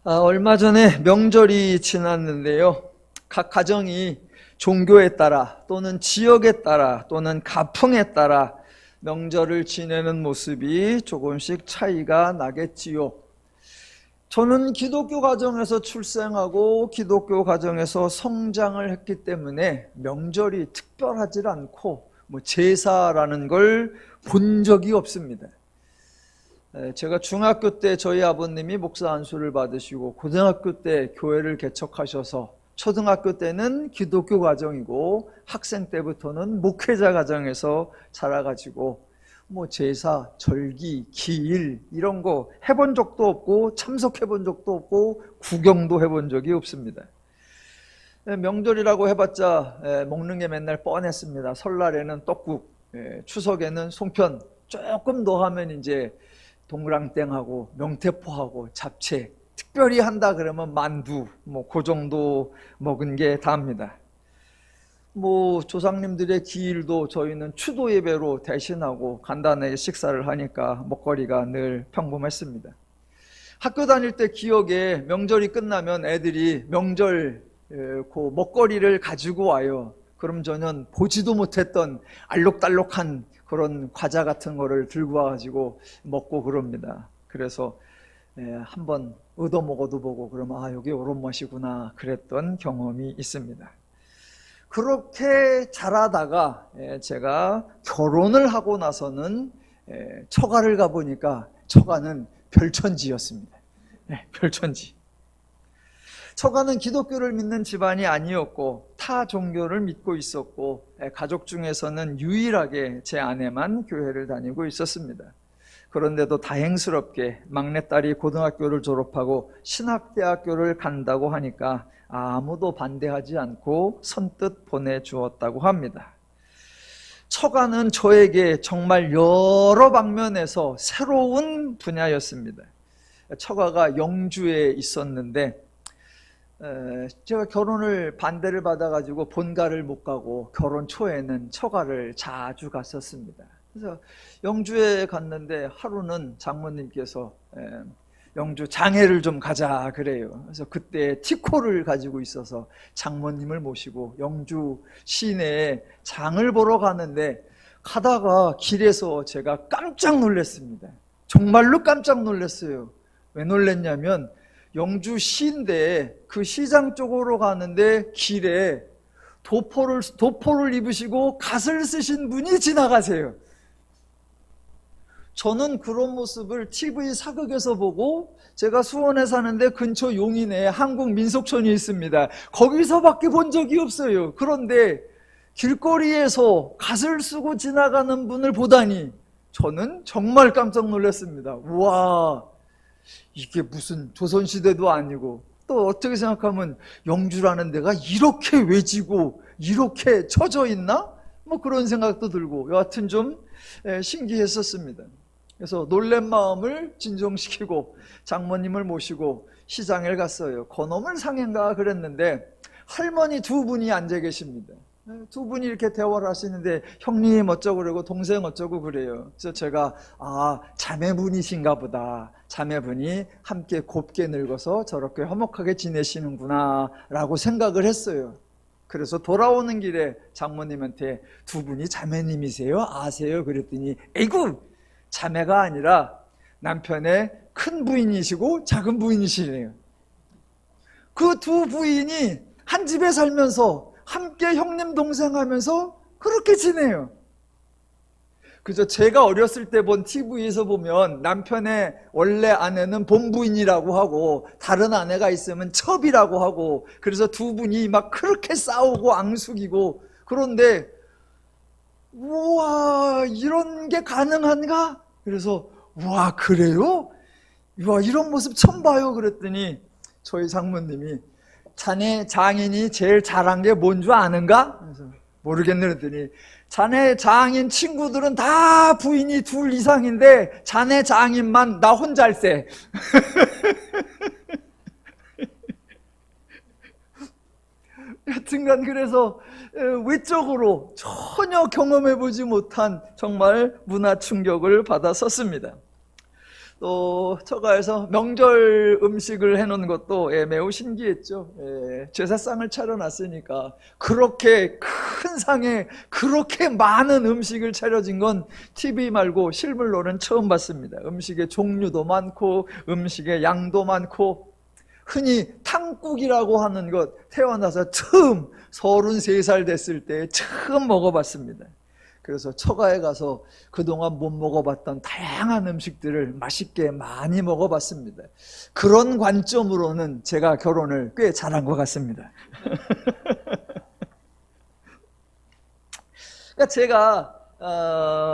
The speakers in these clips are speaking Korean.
얼마 전에 명절이 지났는데요. 각 가정이 종교에 따라 또는 지역에 따라 또는 가풍에 따라 명절을 지내는 모습이 조금씩 차이가 나겠지요. 저는 기독교 가정에서 출생하고 기독교 가정에서 성장을 했기 때문에 명절이 특별하지 않고 제사라는 걸 본 적이 없습니다. 제가 중학교 때 저희 아버님이 목사 안수를 받으시고 고등학교 때 교회를 개척하셔서 초등학교 때는 기독교 가정이고 학생 때부터는 목회자 가정에서 자라가지고 제사, 절기, 기일 이런 거 해본 적도 없고 참석해본 적도 없고 구경도 해본 적이 없습니다. 명절이라고 해봤자 먹는 게 맨날 뻔했습니다. 설날에는 떡국, 추석에는 송편, 조금 더 하면 이제 동그랑땡하고 명태포하고 잡채, 특별히 한다 그러면 만두, 그 정도 먹은 게 다입니다. 조상님들의 기일도 저희는 추도 예배로 대신하고 간단하게 식사를 하니까 먹거리가 늘 평범했습니다. 학교 다닐 때 기억에 명절이 끝나면 애들이 명절 그 먹거리를 가지고 와요. 그럼 저는 보지도 못했던 알록달록한 그런 과자 같은 거를 들고 와가지고 먹고 그럽니다. 그래서 한번 얻어 먹어도 보고 그러면 여기 이런 맛이구나 그랬던 경험이 있습니다. 그렇게 자라다가 제가 결혼을 하고 나서는 처가를 가보니까 처가는 별천지였습니다. 별천지. 처가는 기독교를 믿는 집안이 아니었고 타 종교를 믿고 있었고 가족 중에서는 유일하게 제 아내만 교회를 다니고 있었습니다. 그런데도 다행스럽게 막내딸이 고등학교를 졸업하고 신학대학교를 간다고 하니까 아무도 반대하지 않고 선뜻 보내주었다고 합니다. 처가는 저에게 정말 여러 방면에서 새로운 분야였습니다. 처가가 영주에 있었는데 제가 결혼을 반대를 받아가지고 본가를 못 가고 결혼 초에는 처가를 자주 갔었습니다. 그래서 영주에 갔는데 하루는 장모님께서 영주 장회를 좀 가자 그래요. 그래서 그때 티코를 가지고 있어서 장모님을 모시고 영주 시내에 장을 보러 가는데 가다가 길에서 제가 깜짝 놀랐습니다. 정말로 깜짝 놀랐어요. 왜 놀랐냐면 영주 시인데 그 시장 쪽으로 가는데 길에 도포를 입으시고 갓을 쓰신 분이 지나가세요. 저는 그런 모습을 TV 사극에서 보고 제가 수원에 사는데 근처 용인에 한국민속촌이 있습니다. 거기서밖에 본 적이 없어요. 그런데 길거리에서 갓을 쓰고 지나가는 분을 보다니 저는 정말 깜짝 놀랐습니다. 우와, 이게 무슨 조선시대도 아니고 또 어떻게 생각하면 영주라는 데가 이렇게 외지고 이렇게 처져 있나? 그런 생각도 들고 여하튼 좀 신기했었습니다. 그래서 놀란 마음을 진정시키고 장모님을 모시고 시장에 갔어요. 건어물 상인가 그랬는데 할머니 두 분이 앉아 계십니다. 두 분이 이렇게 대화를 하시는데 형님 어쩌고 그러고 동생 어쩌고 그래요. 그래서 제가 자매분이신가 보다. 자매분이 함께 곱게 늙어서 저렇게 화목하게 지내시는구나 라고 생각을 했어요. 그래서 돌아오는 길에 장모님한테 두 분이 자매님이세요? 아세요? 그랬더니 에이구! 자매가 아니라 남편의 큰 부인이시고 작은 부인이시래요. 그 두 부인이 한 집에 살면서 함께 형님 동생 하면서 그렇게 지내요. 그저 제가 어렸을 때 본 TV에서 보면 남편의 원래 아내는 본부인이라고 하고 다른 아내가 있으면 첩이라고 하고 그래서 두 분이 막 그렇게 싸우고 앙숙이고 그런데 우와 이런 게 가능한가? 그래서 우와 그래요? 우와 이런 모습 처음 봐요 그랬더니 저희 장모님이 자네 장인이 제일 잘한 게 뭔 줄 아는가? 그래서 모르겠네 그랬더니 자네 장인 친구들은 다 부인이 둘 이상인데 자네 장인만 나 혼잘세. 여튼간 그래서 외적으로 전혀 경험해보지 못한 정말 문화 충격을 받았었습니다. 또 처가에서 명절 음식을 해놓은 것도 매우 신기했죠. 제사상을 차려놨으니까 그렇게 큰 상에 그렇게 많은 음식을 차려진 건 TV 말고 실물로는 처음 봤습니다. 음식의 종류도 많고 음식의 양도 많고, 흔히 탕국이라고 하는 것 태어나서 처음 33살 됐을 때 처음 먹어봤습니다. 그래서 처가에 가서 그동안 못 먹어봤던 다양한 음식들을 맛있게 많이 먹어봤습니다. 그런 관점으로는 제가 결혼을 꽤 잘한 것 같습니다. 그러니까 제가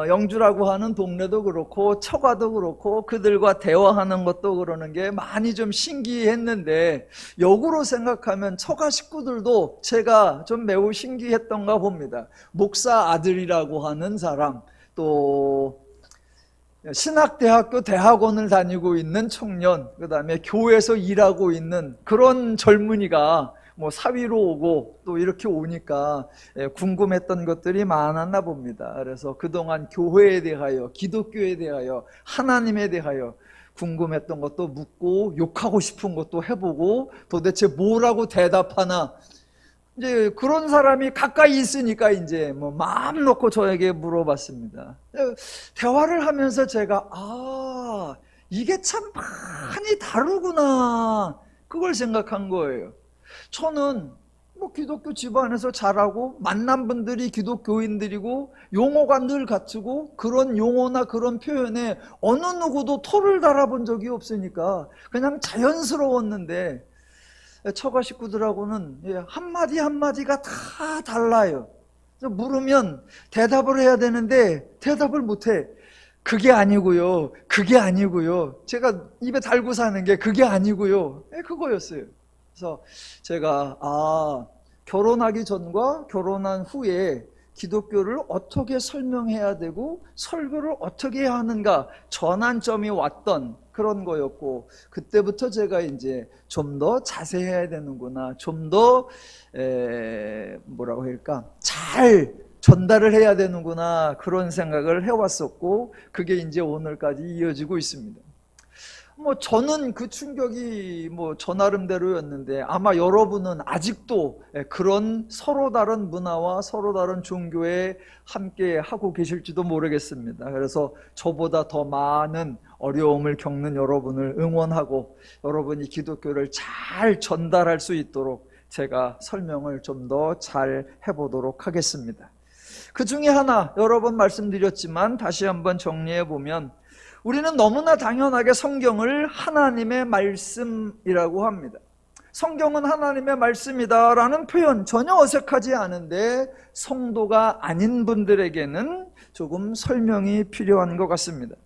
영주라고 하는 동네도 그렇고 처가도 그렇고 그들과 대화하는 것도 그러는 게 많이 좀 신기했는데, 역으로 생각하면 처가 식구들도 제가 좀 매우 신기했던가 봅니다. 목사 아들이라고 하는 사람, 또 신학대학교 대학원을 다니고 있는 청년, 그 다음에 교회에서 일하고 있는 그런 젊은이가 뭐 사위로 오고 또 이렇게 오니까 궁금했던 것들이 많았나 봅니다. 그래서 그동안 교회에 대하여, 기독교에 대하여, 하나님에 대하여 궁금했던 것도 묻고 욕하고 싶은 것도 해보고 도대체 뭐라고 대답하나, 이제 그런 사람이 가까이 있으니까 이제 뭐 마음 놓고 저에게 물어봤습니다. 대화를 하면서 제가 이게 참 많이 다르구나, 그걸 생각한 거예요. 저는 뭐 기독교 집안에서 자라고 만난 분들이 기독교인들이고 용어가 늘 같고 그런 용어나 그런 표현에 어느 누구도 토를 달아본 적이 없으니까 그냥 자연스러웠는데, 처가 식구들하고는 한마디 한마디가 다 달라요. 그래서 물으면 대답을 해야 되는데 대답을 못해. 그게 아니고요, 그게 아니고요. 제가 입에 달고 사는 게 그게 아니고요, 그거였어요. 그래서 제가 결혼하기 전과 결혼한 후에 기독교를 어떻게 설명해야 되고 설교를 어떻게 해야 하는가 전환점이 왔던 그런 거였고, 그때부터 제가 이제 좀 더 자세해야 되는구나, 좀 더 뭐라고 할까, 잘 전달을 해야 되는구나, 그런 생각을 해왔었고, 그게 이제 오늘까지 이어지고 있습니다. 뭐 저는 그 충격이 뭐 저 나름대로였는데, 아마 여러분은 아직도 그런 서로 다른 문화와 서로 다른 종교에 함께 하고 계실지도 모르겠습니다. 그래서 저보다 더 많은 어려움을 겪는 여러분을 응원하고 여러분이 기독교를 잘 전달할 수 있도록 제가 설명을 좀 더 잘 해보도록 하겠습니다. 그 중에 하나 여러 번 말씀드렸지만 다시 한번 정리해 보면, 우리는 너무나 당연하게 성경을 하나님의 말씀이라고 합니다. 성경은 하나님의 말씀이다라는 표현 전혀 어색하지 않은데, 성도가 아닌 분들에게는 조금 설명이 필요한 것 같습니다.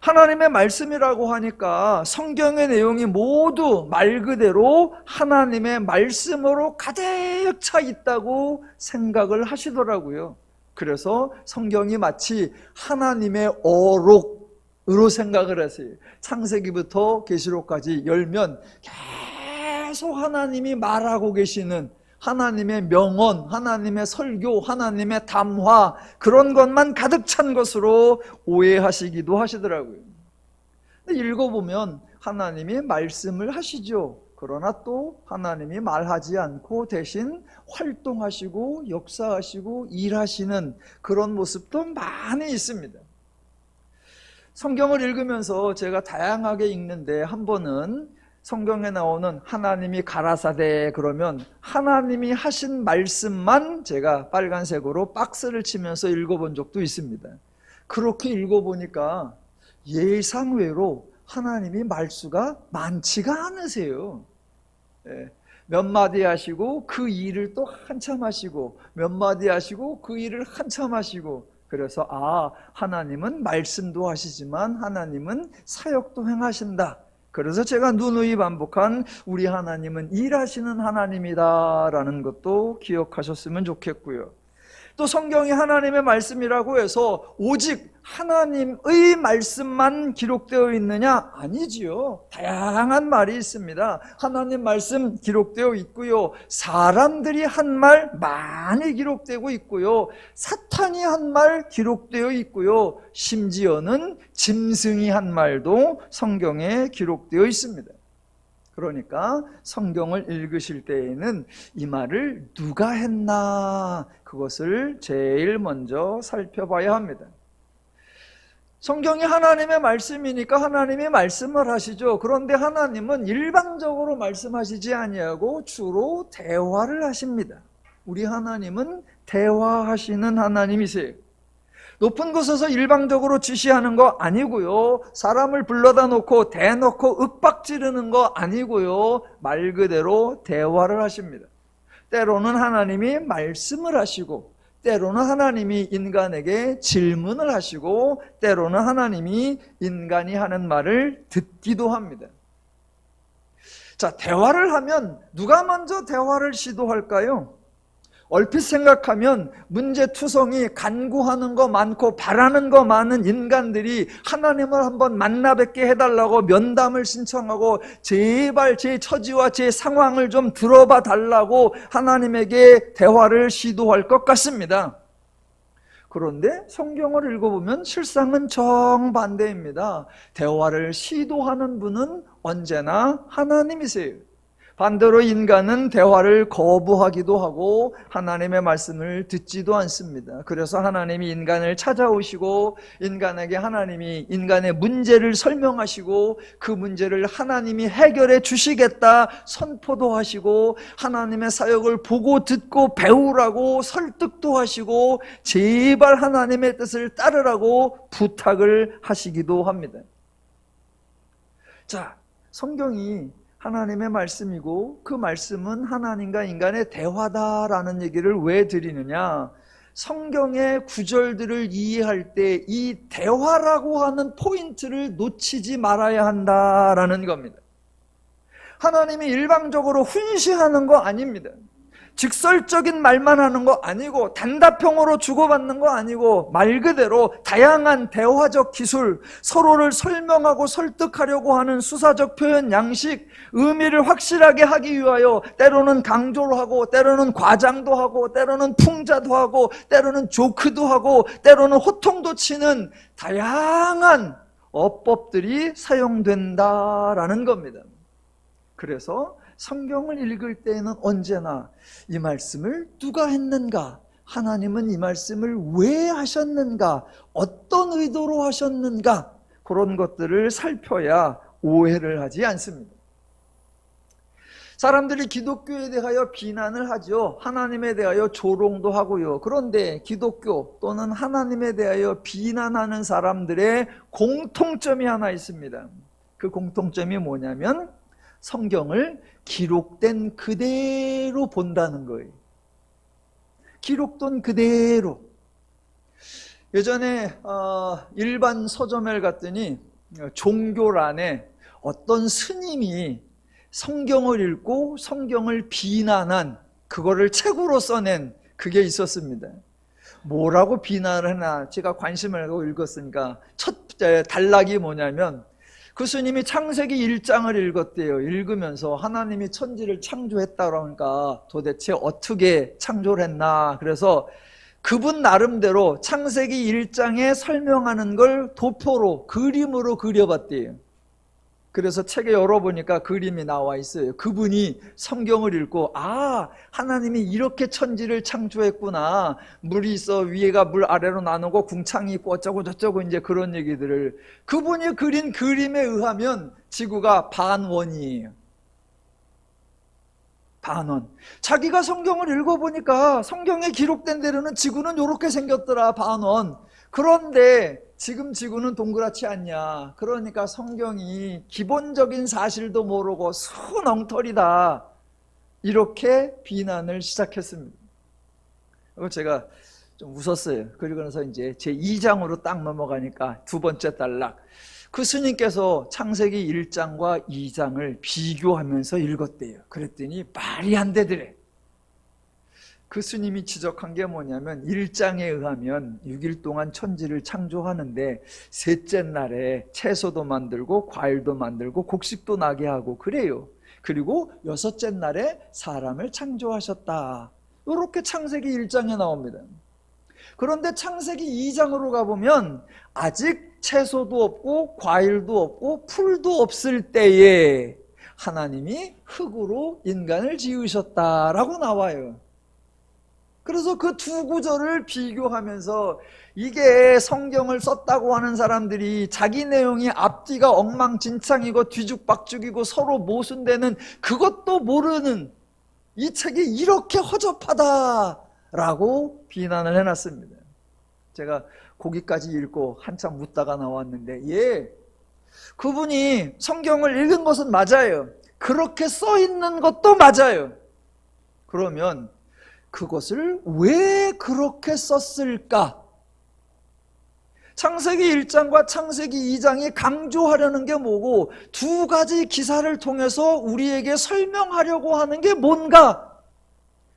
하나님의 말씀이라고 하니까 성경의 내용이 모두 말 그대로 하나님의 말씀으로 가득 차 있다고 생각을 하시더라고요. 그래서 성경이 마치 하나님의 어록으로 생각을 하세요. 창세기부터 계시록까지 열면 계속 하나님이 말하고 계시는 하나님의 명언, 하나님의 설교, 하나님의 담화, 그런 것만 가득 찬 것으로 오해하시기도 하시더라고요. 읽어보면 하나님이 말씀을 하시죠. 그러나 또 하나님이 말하지 않고 대신 활동하시고 역사하시고 일하시는 그런 모습도 많이 있습니다. 성경을 읽으면서 제가 다양하게 읽는데, 한 번은 성경에 나오는 하나님이 가라사대 그러면 하나님이 하신 말씀만 제가 빨간색으로 박스를 치면서 읽어본 적도 있습니다. 그렇게 읽어보니까 예상외로 하나님이 말수가 많지가 않으세요. 몇 마디 하시고 그 일을 또 한참 하시고, 몇 마디 하시고 그 일을 한참 하시고, 그래서 하나님은 말씀도 하시지만 하나님은 사역도 행하신다. 그래서 제가 누누이 반복한 우리 하나님은 일하시는 하나님이다 라는 것도 기억하셨으면 좋겠고요. 또 성경이 하나님의 말씀이라고 해서 오직 하나님의 말씀만 기록되어 있느냐? 아니지요. 다양한 말이 있습니다. 하나님 말씀 기록되어 있고요, 사람들이 한 말 많이 기록되고 있고요, 사탄이 한 말 기록되어 있고요, 심지어는 짐승이 한 말도 성경에 기록되어 있습니다. 그러니까 성경을 읽으실 때에는 이 말을 누가 했나, 그것을 제일 먼저 살펴봐야 합니다. 성경이 하나님의 말씀이니까 하나님이 말씀을 하시죠. 그런데 하나님은 일방적으로 말씀하시지 아니하고 주로 대화를 하십니다. 우리 하나님은 대화하시는 하나님이세요. 높은 곳에서 일방적으로 지시하는 거 아니고요, 사람을 불러다 놓고 대놓고 윽박지르는 거 아니고요, 말 그대로 대화를 하십니다. 때로는 하나님이 말씀을 하시고, 때로는 하나님이 인간에게 질문을 하시고, 때로는 하나님이 인간이 하는 말을 듣기도 합니다. 자, 대화를 하면 누가 먼저 대화를 시도할까요? 얼핏 생각하면 문제투성이 간구하는 거 많고 바라는 거 많은 인간들이 하나님을 한번 만나 뵙게 해달라고 면담을 신청하고 제발 제 처지와 제 상황을 좀 들어봐 달라고 하나님에게 대화를 시도할 것 같습니다. 그런데 성경을 읽어보면 실상은 정반대입니다. 대화를 시도하는 분은 언제나 하나님이세요. 반대로 인간은 대화를 거부하기도 하고 하나님의 말씀을 듣지도 않습니다. 그래서 하나님이 인간을 찾아오시고 인간에게 하나님이 인간의 문제를 설명하시고 그 문제를 하나님이 해결해 주시겠다 선포도 하시고 하나님의 사역을 보고 듣고 배우라고 설득도 하시고 제발 하나님의 뜻을 따르라고 부탁을 하시기도 합니다. 자, 성경이 하나님의 말씀이고 그 말씀은 하나님과 인간의 대화다라는 얘기를 왜 드리느냐? 성경의 구절들을 이해할 때 이 대화라고 하는 포인트를 놓치지 말아야 한다라는 겁니다. 하나님이 일방적으로 훈시하는 거 아닙니다. 직설적인 말만 하는 거 아니고 단답형으로 주고받는 거 아니고 말 그대로 다양한 대화적 기술, 서로를 설명하고 설득하려고 하는 수사적 표현 양식, 의미를 확실하게 하기 위하여 때로는 강조를 하고 때로는 과장도 하고 때로는 풍자도 하고 때로는 조크도 하고 때로는 호통도 치는 다양한 어법들이 사용된다라는 겁니다. 그래서 성경을 읽을 때에는 언제나 이 말씀을 누가 했는가, 하나님은 이 말씀을 왜 하셨는가, 어떤 의도로 하셨는가, 그런 것들을 살펴야 오해를 하지 않습니다. 사람들이 기독교에 대하여 비난을 하죠. 하나님에 대하여 조롱도 하고요. 그런데 기독교 또는 하나님에 대하여 비난하는 사람들의 공통점이 하나 있습니다. 그 공통점이 뭐냐면 성경을 기록된 그대로 본다는 거예요. 기록된 그대로. 예전에 일반 서점에 갔더니 종교란에 어떤 스님이 성경을 읽고 성경을 비난한 그거를 책으로 써낸 그게 있었습니다. 뭐라고 비난을 하나 제가 관심을 갖고 읽었으니까 첫 단락이 뭐냐면 그 스님이 창세기 1장을 읽었대요. 읽으면서 하나님이 천지를 창조했다고 하니까 도대체 어떻게 창조를 했나. 그래서 그분 나름대로 창세기 1장에 설명하는 걸 도표로 그림으로 그려봤대요. 그래서 책에 열어보니까 그림이 나와 있어요. 그분이 성경을 읽고 하나님이 이렇게 천지를 창조했구나. 물이 있어 위에가 물 아래로 나누고 궁창이 있고 어쩌고 저쩌고 이제 그런 얘기들을 그분이 그린 그림에 의하면 지구가 반원이에요. 반원. 자기가 성경을 읽어보니까 성경에 기록된 대로는 지구는 이렇게 생겼더라, 반원. 그런데 지금 지구는 동그랗지 않냐. 그러니까 성경이 기본적인 사실도 모르고 순엉터리다. 이렇게 비난을 시작했습니다. 그리고 제가 좀 웃었어요. 그리고 나서 이제 제 2장으로 딱 넘어가니까 두 번째 단락. 그 스님께서 창세기 1장과 2장을 비교하면서 읽었대요. 그랬더니 말이 안 되더래. 그 스님이 지적한 게 뭐냐면 1장에 의하면 6일 동안 천지를 창조하는데 셋째 날에 채소도 만들고 과일도 만들고 곡식도 나게 하고 그래요. 그리고 여섯째 날에 사람을 창조하셨다. 이렇게 창세기 1장에 나옵니다. 그런데 창세기 2장으로 가보면 아직 채소도 없고 과일도 없고 풀도 없을 때에 하나님이 흙으로 인간을 지으셨다라고 나와요. 그래서 그 두 구절을 비교하면서 이게 성경을 썼다고 하는 사람들이 자기 내용이 앞뒤가 엉망진창이고 뒤죽박죽이고 서로 모순되는 그것도 모르는 이 책이 이렇게 허접하다라고 비난을 해놨습니다. 제가 거기까지 읽고 한참 묻다가 나왔는데 그분이 성경을 읽은 것은 맞아요. 그렇게 써 있는 것도 맞아요. 그러면 그것을 왜 그렇게 썼을까? 창세기 1장과 창세기 2장이 강조하려는 게 뭐고 두 가지 기사를 통해서 우리에게 설명하려고 하는 게 뭔가?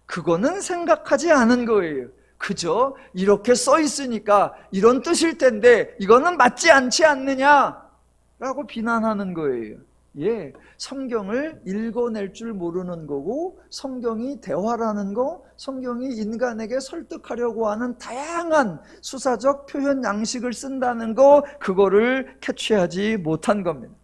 그거는 생각하지 않은 거예요. 그저 이렇게 써 있으니까 이런 뜻일 텐데 이거는 맞지 않지 않느냐라고 비난하는 거예요. 성경을 읽어낼 줄 모르는 거고 성경이 대화라는 거, 성경이 인간에게 설득하려고 하는 다양한 수사적 표현 양식을 쓴다는 거, 그거를 캐치하지 못한 겁니다.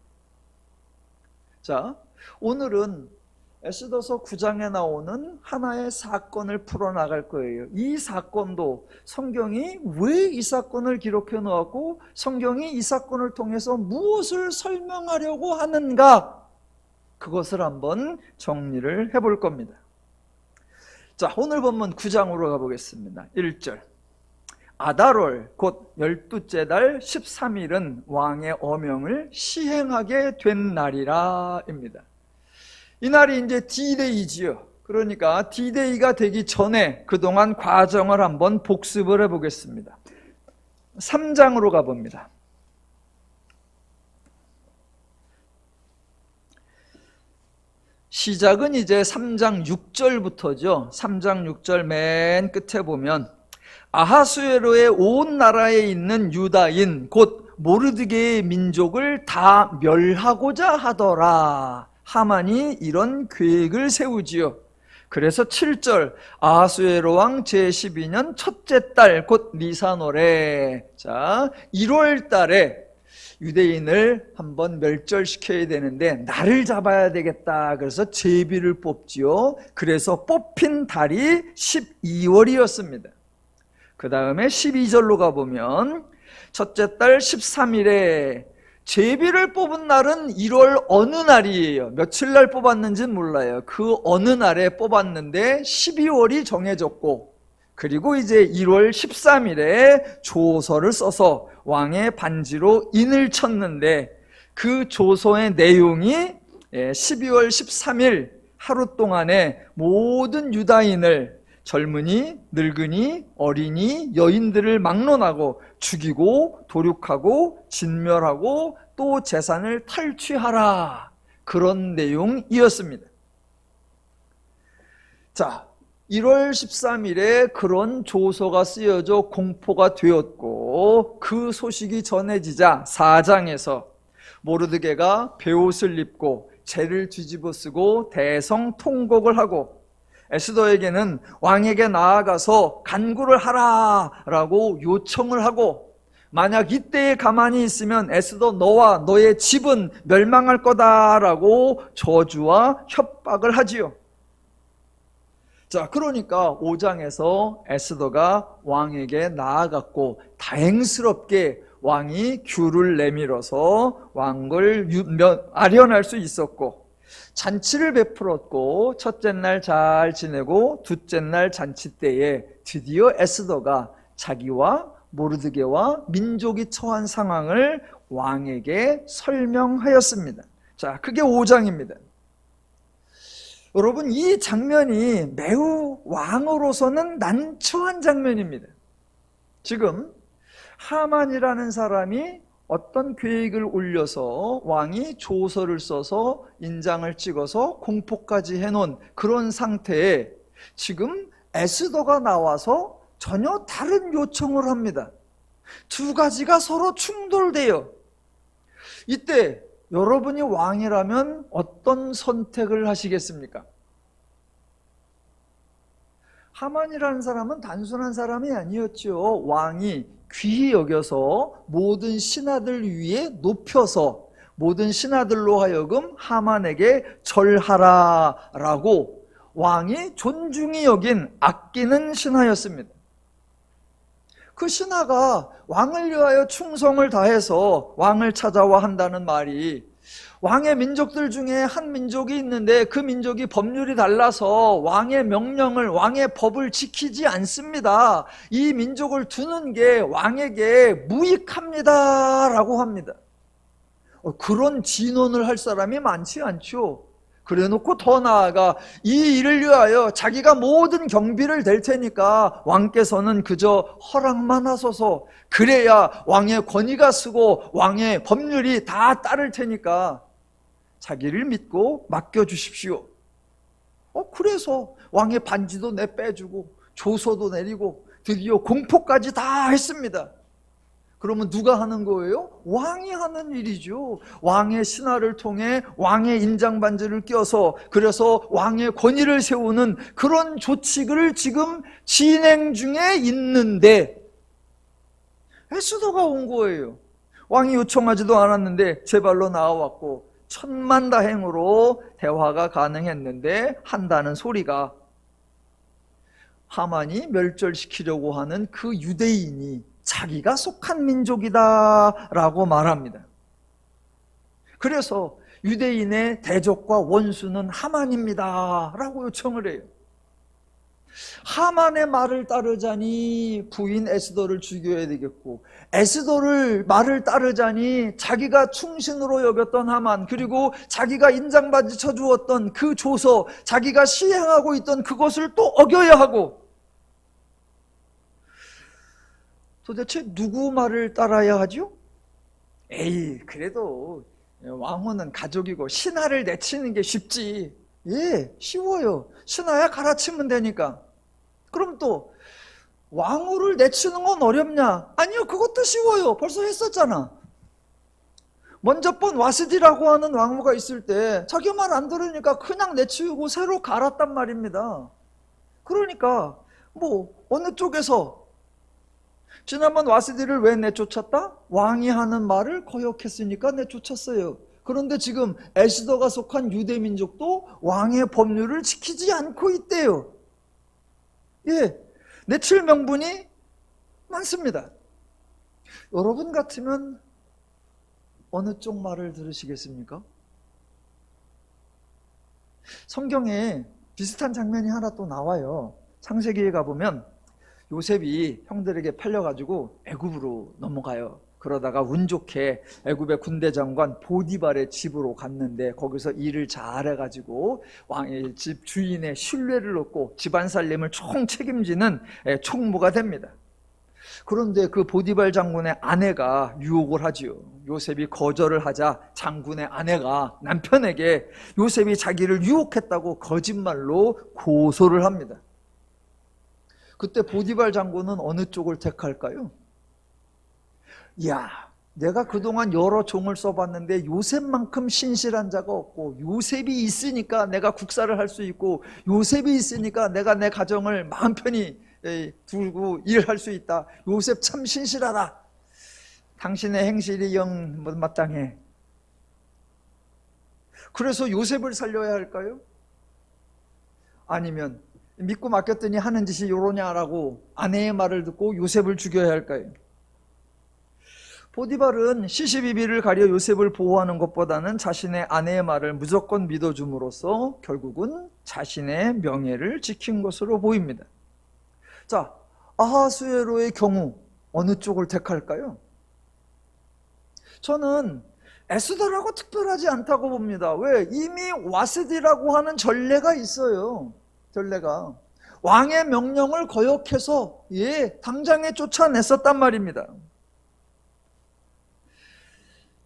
자, 오늘은 에스더서 9장에 나오는 하나의 사건을 풀어나갈 거예요. 이 사건도 성경이 왜 이 사건을 기록해 놓았고 성경이 이 사건을 통해서 무엇을 설명하려고 하는가, 그것을 한번 정리를 해볼 겁니다. 자, 오늘 본문 9장으로 가보겠습니다. 1절, 아달월 곧 12째 달 13일은 왕의 어명을 시행하게 된 날이라 입니다. 이 날이 이제 D-Day지요. 그러니까 D-Day가 되기 전에 그동안 과정을 한번 복습을 해보겠습니다. 3장으로 가봅니다. 시작은 이제 3장 6절부터죠. 3장 6절 맨 끝에 보면 아하수에로의 온 나라에 있는 유다인 곧 모르드게의 민족을 다 멸하고자 하더라. 하만이 이런 계획을 세우지요. 그래서 7절, 아하수에로 왕 제12년 첫째 달 곧 니산월에, 자 1월 달에 유대인을 한번 멸절시켜야 되는데 날을 잡아야 되겠다. 그래서 제비를 뽑지요. 그래서 뽑힌 달이 12월이었습니다. 그 다음에 12절로 가보면 첫째 달 13일에 제비를 뽑은 날은 1월 어느 날이에요. 며칠 날 뽑았는지는 몰라요. 그 어느 날에 뽑았는데 12월이 정해졌고, 그리고 이제 1월 13일에 조서를 써서 왕의 반지로 인을 쳤는데 그 조서의 내용이 12월 13일 하루 동안에 모든 유다인을, 젊은이, 늙은이, 어린이, 여인들을 막론하고 죽이고 도륙하고 진멸하고 또 재산을 탈취하라, 그런 내용이었습니다. 자, 1월 13일에 그런 조서가 쓰여져 공포가 되었고 그 소식이 전해지자 4장에서 모르드게가 베옷을 입고 재를 뒤집어 쓰고 대성통곡을 하고 에스더에게는 왕에게 나아가서 간구를 하라라고 요청을 하고, 만약 이때에 가만히 있으면 에스더 너와 너의 집은 멸망할 거다라고 저주와 협박을 하지요. 자, 그러니까 5장에서 에스더가 왕에게 나아갔고 다행스럽게 왕이 귤을 내밀어서 왕을 아련할 수 있었고 잔치를 베풀었고 첫째 날 잘 지내고 둘째 날 잔치 때에 드디어 에스더가 자기와 모르드게와 민족이 처한 상황을 왕에게 설명하였습니다. 자, 그게 5장입니다. 여러분, 이 장면이 매우 왕으로서는 난처한 장면입니다. 지금 하만이라는 사람이 어떤 계획을 올려서 왕이 조서를 써서 인장을 찍어서 공포까지 해놓은 그런 상태에 지금 에스더가 나와서 전혀 다른 요청을 합니다. 두 가지가 서로 충돌돼요. 이때 여러분이 왕이라면 어떤 선택을 하시겠습니까? 하만이라는 사람은 단순한 사람이 아니었죠. 왕이 귀히 여겨서 모든 신하들 위에 높여서 모든 신하들로 하여금 하만에게 절하라라고 왕이 존중히 여긴 아끼는 신하였습니다. 그 신하가 왕을 위하여 충성을 다해서 왕을 찾아와 한다는 말이, 왕의 민족들 중에 한 민족이 있는데 그 민족이 법률이 달라서 왕의 명령을, 왕의 법을 지키지 않습니다. 이 민족을 두는 게 왕에게 무익합니다 라고 합니다. 그런 진언을 할 사람이 많지 않죠. 그래놓고 더 나아가 이 일을 위하여 자기가 모든 경비를 댈 테니까 왕께서는 그저 허락만 하소서, 그래야 왕의 권위가 쓰고 왕의 법률이 다 따를 테니까 자기를 믿고 맡겨주십시오. 그래서 왕의 반지도 빼주고 조서도 내리고 드디어 공포까지 다 했습니다. 그러면 누가 하는 거예요? 왕이 하는 일이죠. 왕의 신하를 통해 왕의 인장반지를 껴서, 그래서 왕의 권위를 세우는 그런 조치를 지금 진행 중에 있는데 에스더가 온 거예요. 왕이 요청하지도 않았는데 제 발로 나와왔고 천만다행으로 대화가 가능했는데 한다는 소리가, 하만이 멸절시키려고 하는 그 유대인이 자기가 속한 민족이다 라고 말합니다. 그래서 유대인의 대적과 원수는 하만입니다 라고 요청을 해요. 하만의 말을 따르자니 부인 에스더를 죽여야 되겠고, 에스더를 말을 따르자니 자기가 충신으로 여겼던 하만, 그리고 자기가 인장받이 쳐주었던 그 조서, 자기가 시행하고 있던 그것을 또 어겨야 하고, 도대체 누구 말을 따라야 하죠? 에이, 그래도 왕후는 가족이고 신하를 내치는 게 쉽지. 예, 쉬워요. 신하야 갈아치면 되니까. 그럼 또 왕후를 내치는 건 어렵냐? 아니요, 그것도 쉬워요. 벌써 했었잖아. 먼저 본 와스디라고 하는 왕후가 있을 때 자기 말 안 들으니까 그냥 내치우고 새로 갈았단 말입니다. 그러니까 어느 쪽에서, 지난번 와스디를 왜 내쫓았다? 왕이 하는 말을 거역했으니까 내쫓았어요. 그런데 지금 에스더가 속한 유대민족도 왕의 법률을 지키지 않고 있대요. 예, 내칠 명분이 많습니다. 여러분 같으면 어느 쪽 말을 들으시겠습니까? 성경에 비슷한 장면이 하나 또 나와요. 창세기에 가보면 요셉이 형들에게 팔려가지고 애굽으로 넘어가요. 그러다가 운 좋게 애굽의 군대 장관 보디발의 집으로 갔는데 거기서 일을 잘해가지고 왕의 집 주인의 신뢰를 얻고 집안 살림을 총 책임지는 총무가 됩니다. 그런데 그 보디발 장군의 아내가 유혹을 하지요. 요셉이 거절을 하자 장군의 아내가 남편에게 요셉이 자기를 유혹했다고 거짓말로 고소를 합니다. 그때 보디발 장군은 어느 쪽을 택할까요? 야, 내가 그동안 여러 종을 써봤는데 요셉만큼 신실한 자가 없고, 요셉이 있으니까 내가 국사를 할 수 있고, 요셉이 있으니까 내가 내 가정을 마음 편히 두고 일할 수 있다. 요셉 참 신실하다. 당신의 행실이 영 마땅해. 그래서 요셉을 살려야 할까요? 아니면 믿고 맡겼더니 하는 짓이 요러냐라고 아내의 말을 듣고 요셉을 죽여야 할까요? 보디발은 시시비비를 가려 요셉을 보호하는 것보다는 자신의 아내의 말을 무조건 믿어줌으로써 결국은 자신의 명예를 지킨 것으로 보입니다. 자, 아하수에로의 경우 어느 쪽을 택할까요? 저는 에스더라고 특별하지 않다고 봅니다. 왜? 이미 와스디라고 하는 전례가 있어요. 전례가 왕의 명령을 거역해서 당장에 쫓아냈었단 말입니다.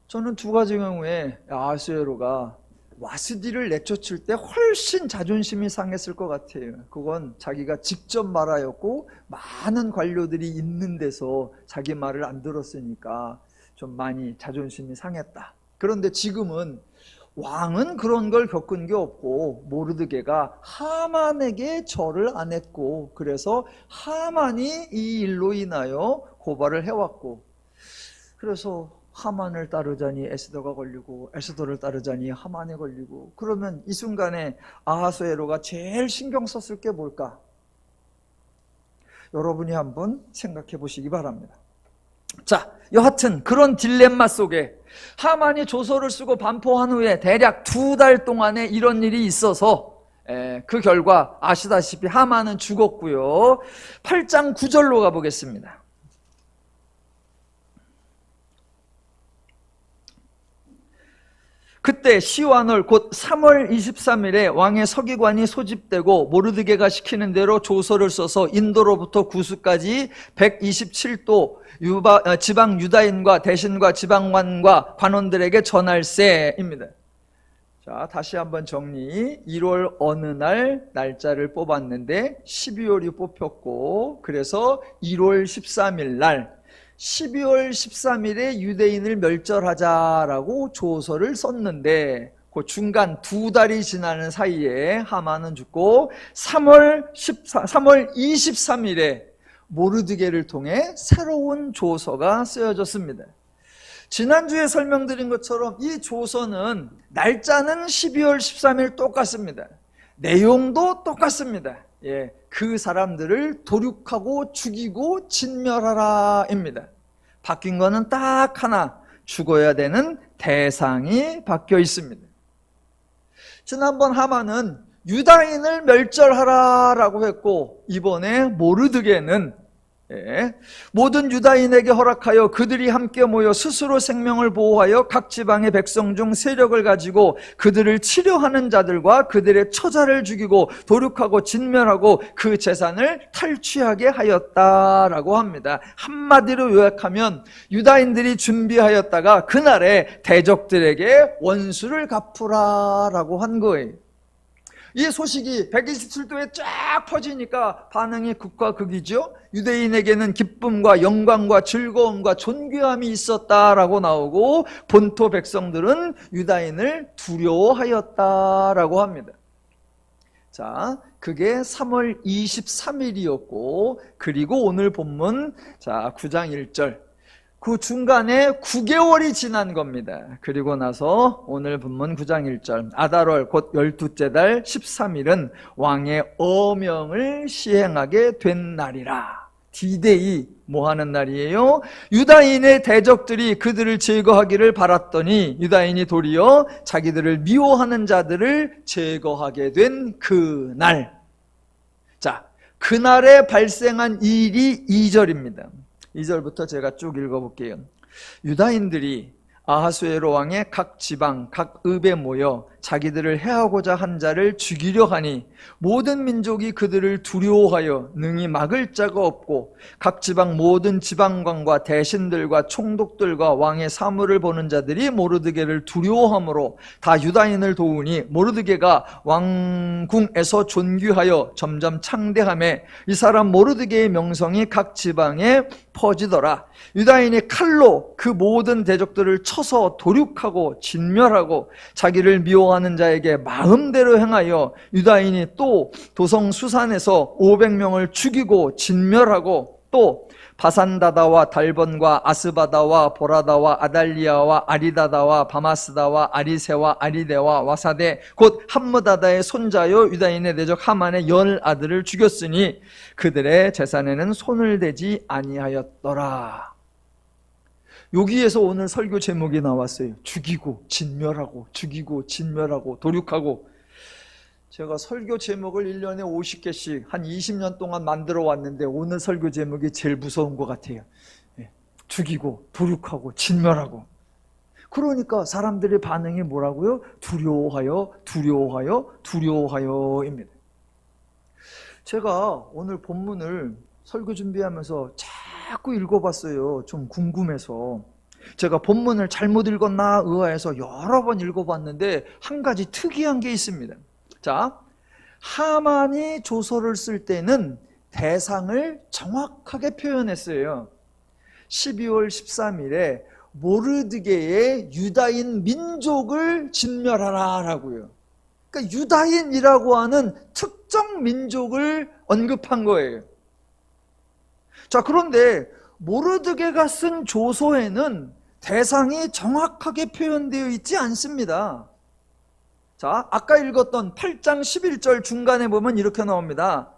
저는 두 가지 경우에 아하수에로가 와스디를 내쫓을 때 훨씬 자존심이 상했을 것 같아요. 그건 자기가 직접 말하였고 많은 관료들이 있는 데서 자기 말을 안 들었으니까 좀 많이 자존심이 상했다. 그런데 지금은 왕은 그런 걸 겪은 게 없고 모르드게가 하만에게 절을 안 했고, 그래서 하만이 이 일로 인하여 고발을 해왔고, 그래서 하만을 따르자니 에스더가 걸리고 에스더를 따르자니 하만에 걸리고, 그러면 이 순간에 아하수에로가 제일 신경 썼을 게 뭘까? 여러분이 한번 생각해 보시기 바랍니다. 자, 여하튼 그런 딜레마 속에 하만이 조서를 쓰고 반포한 후에 대략 2달 동안에 이런 일이 있어서 그 결과 아시다시피 하만은 죽었고요. 8장 9절로 가보겠습니다. 그때 시완월 곧 3월 23일에 왕의 서기관이 소집되고 모르드게가 시키는 대로 조서를 써서 인도로부터 구스까지 127도 지방 유다인과 대신과 지방관과 관원들에게 전할세입니다. 자, 다시 한번 정리. 1월 어느 날 날짜를 뽑았는데 12월이 뽑혔고, 그래서 1월 13일 날 12월 13일에 유대인을 멸절하자라고 조서를 썼는데, 그 중간 2달이 지나는 사이에 하만은 죽고 3월 23일에 모르드게를 통해 새로운 조서가 쓰여졌습니다. 지난주에 설명드린 것처럼 이 조서는 날짜는 12월 13일 똑같습니다. 내용도 똑같습니다. 그 사람들을 도륙하고 죽이고 진멸하라 입니다. 바뀐 거는 딱 하나, 죽어야 되는 대상이 바뀌어 있습니다. 지난번 하만은 유다인을 멸절하라라고 했고, 이번에 모르드게는 모든 유다인에게 허락하여 그들이 함께 모여 스스로 생명을 보호하여 각 지방의 백성 중 세력을 가지고 그들을 치료하는 자들과 그들의 처자를 죽이고 도륙하고 진멸하고 그 재산을 탈취하게 하였다라고 합니다. 한마디로 요약하면 유다인들이 준비하였다가 그날에 대적들에게 원수를 갚으라라고 한 거예요. 이 소식이 127도에 쫙 퍼지니까 반응이 극과 극이죠. 유대인에게는 기쁨과 영광과 즐거움과 존귀함이 있었다라고 나오고, 본토 백성들은 유다인을 두려워하였다라고 합니다. 자, 그게 3월 23일이었고, 그리고 오늘 본문 9장 1절, 그 중간에 9개월이 지난 겁니다. 그리고 나서 오늘 본문 9장 1절, 아달월 곧 12째 달 13일은 왕의 어명을 시행하게 된 날이라. D-Day, 뭐 하는 날이에요? 유다인의 대적들이 그들을 제거하기를 바랐더니 유다인이 도리어 자기들을 미워하는 자들을 제거하게 된 그 날. 자, 그날에 발생한 일이 2절입니다. 2절부터 제가 쭉 읽어볼게요. 유다인들이 아하수에로 왕의 각 지방 각 읍에 모여 자기들을 해하고자 한 자를 죽이려 하니 모든 민족이 그들을 두려워하여 능히 막을 자가 없고 각 지방 모든 지방관과 대신들과 총독들과 왕의 사물을 보는 자들이 모르드게를 두려워하므로 다 유다인을 도우니 모르드게가 왕궁에서 존귀하여 점점 창대하매 이 사람 모르드게의 명성이 각 지방에 퍼지더라. 유다인이 칼로 그 모든 대적들을 쳐서 도륙하고 진멸하고 자기를 미워하는 자에게 마음대로 행하여 유다인이 또 도성 수산에서 500명을 죽이고 진멸하고 또 바산다다와 달번과 아스바다와 보라다와 아달리아와 아리다다와 바마스다와 아리세와 아리데와 와사데 곧 함므다다의 손자요 유다인의 내적 하만의 10아들을 죽였으니 그들의 재산에는 손을 대지 아니하였더라. 여기에서 오늘 설교 제목이 나왔어요. 죽이고 진멸하고 죽이고 진멸하고 도륙하고. 제가 설교 제목을 1년에 50개씩 한 20년 동안 만들어 왔는데 오늘 설교 제목이 제일 무서운 것 같아요. 죽이고 도륙하고 진멸하고. 그러니까 사람들의 반응이 뭐라고요? 두려워하여 두려워하여 두려워하여입니다. 제가 오늘 본문을 설교 준비하면서 자꾸 읽어봤어요. 좀 궁금해서. 제가 본문을 잘못 읽었나 의아해서 여러 번 읽어봤는데 한 가지 특이한 게 있습니다. 자, 하만이 조서를 쓸 때는 대상을 정확하게 표현했어요. 12월 13일에 모르드게의 유다인 민족을 진멸하라 라고요. 그러니까 유다인이라고 하는 특정 민족을 언급한 거예요. 자, 그런데 모르드게가 쓴 조서에는 대상이 정확하게 표현되어 있지 않습니다. 자, 아까 읽었던 8장 11절 중간에 보면 이렇게 나옵니다.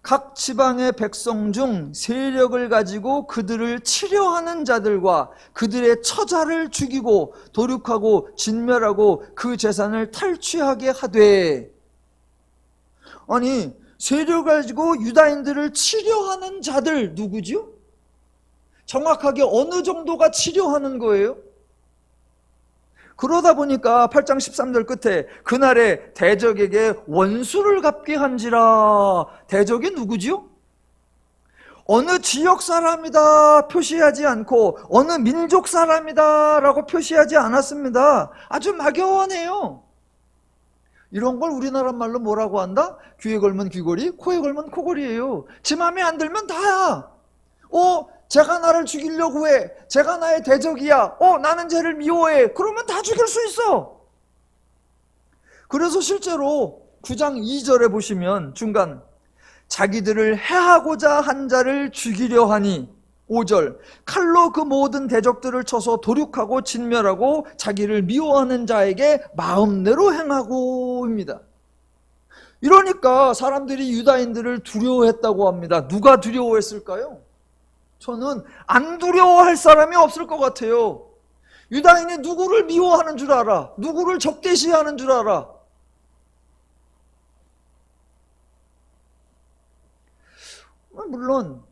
각 지방의 백성 중 세력을 가지고 그들을 치려하는 자들과 그들의 처자를 죽이고 도륙하고 진멸하고 그 재산을 탈취하게 하되. 아니, 세력을 가지고 유다인들을 치려하는 자들 누구죠? 정확하게 어느 정도가 치려하는 거예요? 그러다 보니까 8장 13절 끝에 그날에 대적에게 원수를 갚게 한지라. 대적이 누구지요? 어느 지역 사람이다 표시하지 않고 어느 민족 사람이다 라고 표시하지 않았습니다. 아주 막연해요. 이런 걸 우리나라 말로 뭐라고 한다? 귀에 걸면 귀걸이, 코에 걸면 코걸이에요. 지 맘에 안 들면 다야. 제가 나를 죽이려고 해. 제가 나의 대적이야. 나는 쟤를 미워해. 그러면 다 죽일 수 있어. 그래서 실제로 9장 2절에 보시면 중간 자기들을 해하고자 한 자를 죽이려 하니 5절 칼로 그 모든 대적들을 쳐서 도륙하고 진멸하고 자기를 미워하는 자에게 마음대로 행하고입니다. 이러니까 사람들이 유다인들을 두려워했다고 합니다. 누가 두려워했을까요? 저는 안 두려워할 사람이 없을 것 같아요. 유다인이 누구를 미워하는 줄 알아? 누구를 적대시하는 줄 알아? 물론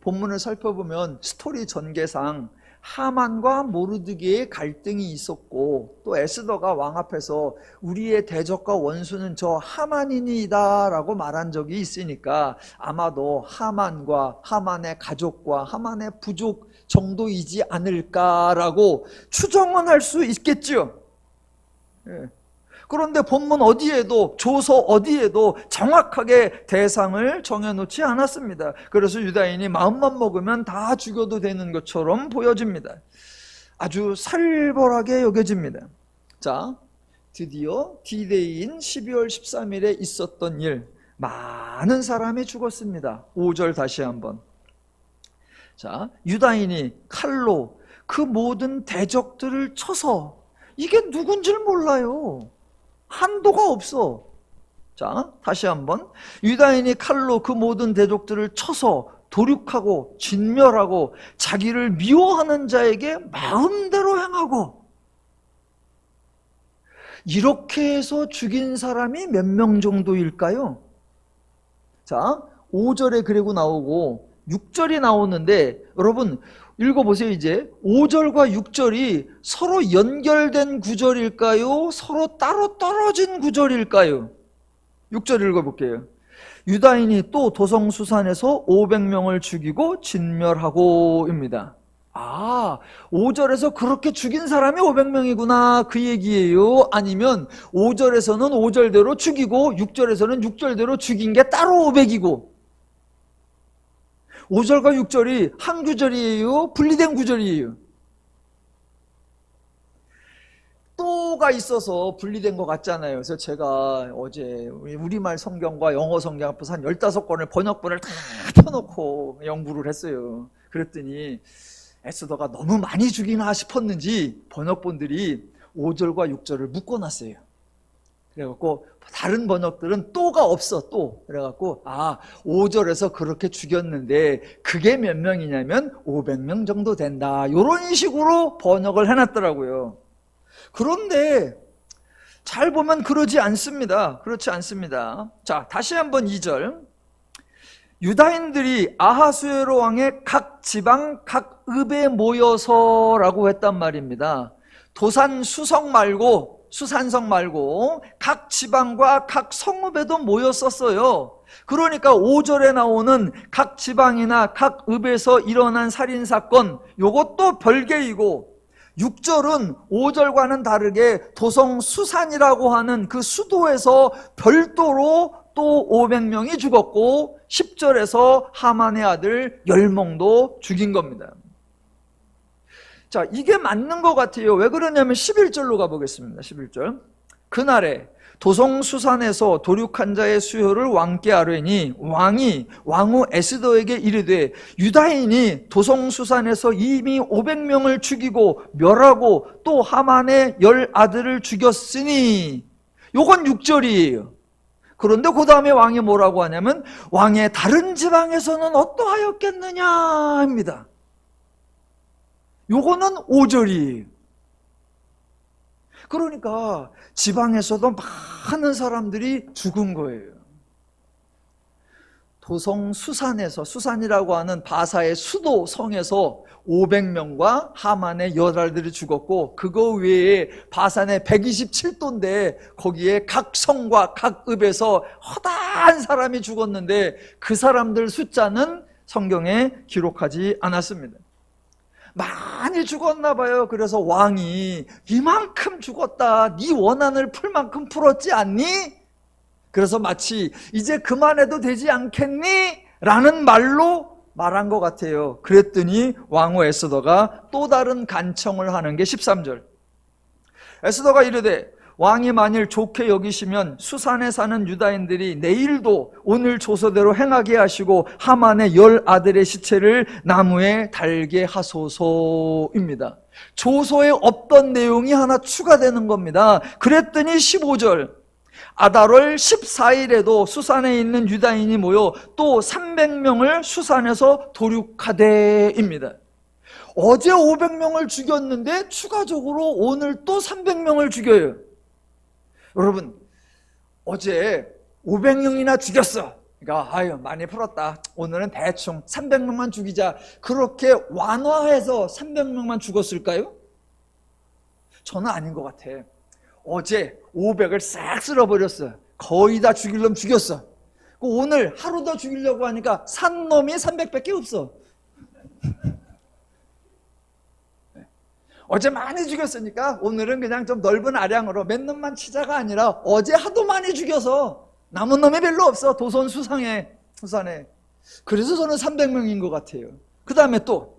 본문을 살펴보면 스토리 전개상 하만과 모르드게의 갈등이 있었고 또 에스더가 왕 앞에서 우리의 대적과 원수는 저 하만이니이다 라고 말한 적이 있으니까 아마도 하만과 하만의 가족과 하만의 부족 정도이지 않을까라고 추정은 할 수 있겠죠. 그런데 본문 어디에도 조서 어디에도 정확하게 대상을 정해놓지 않았습니다. 그래서 유다인이 마음만 먹으면 다 죽여도 되는 것처럼 보여집니다. 아주 살벌하게 여겨집니다. 자, 드디어 D-Day인 12월 13일에 있었던 일, 많은 사람이 죽었습니다. 5절 다시 한번. 자, 유다인이 칼로 그 모든 대적들을 쳐서, 이게 누군지를 몰라요. 한도가 없어. 자, 다시 한번. 유다인이 칼로 그 모든 대적들을 쳐서 도륙하고 진멸하고 자기를 미워하는 자에게 마음대로 행하고. 이렇게 해서 죽인 사람이 몇 명 정도일까요? 자, 5절에 그리고 나오고 6절이 나오는데 여러분 읽어보세요. 이제 5절과 6절이 서로 연결된 구절일까요? 서로 따로 떨어진 구절일까요? 6절 읽어볼게요. 유다인이 또 도성수산에서 500명을 죽이고 진멸하고입니다. 5절에서 그렇게 죽인 사람이 500명이구나 그 얘기예요? 아니면 5절에서는 5절대로 죽이고 6절에서는 6절대로 죽인 게 따로 500이고 5절과 6절이 한 구절이에요? 분리된 구절이에요? 또가 있어서 분리된 것 같잖아요. 그래서 제가 어제 우리말 성경과 영어 성경 앞에서 한 15권을 번역본을 다 펴놓고 연구를 했어요. 그랬더니 에스더가 너무 많이 죽이나 싶었는지 번역본들이 5절과 6절을 묶어놨어요. 그래갖고 다른 번역들은 또가 없어. 또 그래갖고 5절에서 그렇게 죽였는데 그게 몇 명이냐면 500명 정도 된다, 이런 식으로 번역을 해놨더라고요. 그런데 잘 보면 그러지 않습니다. 그렇지 않습니다. 자, 다시 한번 2절. 유다인들이 아하수에로 왕의 각 지방 각 읍에 모여서 라고 했단 말입니다. 도산 수성 말고 수산성 말고 각 지방과 각 성읍에도 모였었어요. 그러니까 5절에 나오는 각 지방이나 각 읍에서 일어난 살인사건, 요것도 별개이고, 6절은 5절과는 다르게 도성 수산이라고 하는 그 수도에서 별도로 또 500명이 죽었고, 10절에서 하만의 아들 열몽도 죽인 겁니다. 자, 이게 맞는 것 같아요. 왜 그러냐면 11절로 가보겠습니다. 11절. 그날에 도성수산에서 도륙한 자의 수요를 왕께 아뢰니 왕이 왕후 에스더에게 이르되 유다인이 도성수산에서 이미 500명을 죽이고 멸하고 또 하만의 10아들을 죽였으니, 요건 6절이에요. 그런데 그 다음에 왕이 뭐라고 하냐면 왕의 다른 지방에서는 어떠하였겠느냐 합니다. 요거는 5절이에요. 그러니까 지방에서도 많은 사람들이 죽은 거예요. 도성 수산에서, 수산이라고 하는 바사의 수도 성에서 500명과 하만의 10알들이 죽었고, 그거 외에 바산의 127도인데 거기에 각 성과 각 읍에서 허다한 사람이 죽었는데 그 사람들 숫자는 성경에 기록하지 않았습니다. 많이 죽었나 봐요. 그래서 왕이 이만큼 죽었다, 네 원한을 풀 만큼 풀었지 않니? 그래서 마치 이제 그만해도 되지 않겠니? 라는 말로 말한 것 같아요. 그랬더니 왕후 에스더가 또 다른 간청을 하는 게 13절. 에스더가 이르되 왕이 만일 좋게 여기시면 수산에 사는 유다인들이 내일도 오늘 조서대로 행하게 하시고 하만의 10아들의 시체를 나무에 달게 하소서입니다. 조서에 없던 내용이 하나 추가되는 겁니다. 그랬더니 15절. 아달월 14일에도 수산에 있는 유다인이 모여 또 300명을 수산에서 도륙하되입니다. 어제 500명을 죽였는데 추가적으로 오늘 또 300명을 죽여요. 여러분, 어제 500명이나 죽였어. 그러니까 아유 많이 풀었다. 오늘은 대충 300명만 죽이자. 그렇게 완화해서 300명만 죽었을까요? 저는 아닌 것 같아. 어제 500을 싹 쓸어버렸어. 거의 다 죽일 놈 죽였어. 오늘 하루 더 죽이려고 하니까 산 놈이 300밖에 없어. 어제 많이 죽였으니까 오늘은 그냥 좀 넓은 아량으로 몇 놈만 치자가 아니라 어제 하도 많이 죽여서 남은 놈이 별로 없어. 도선 수산에. 그래서 저는 300명인 것 같아요. 그 다음에 또,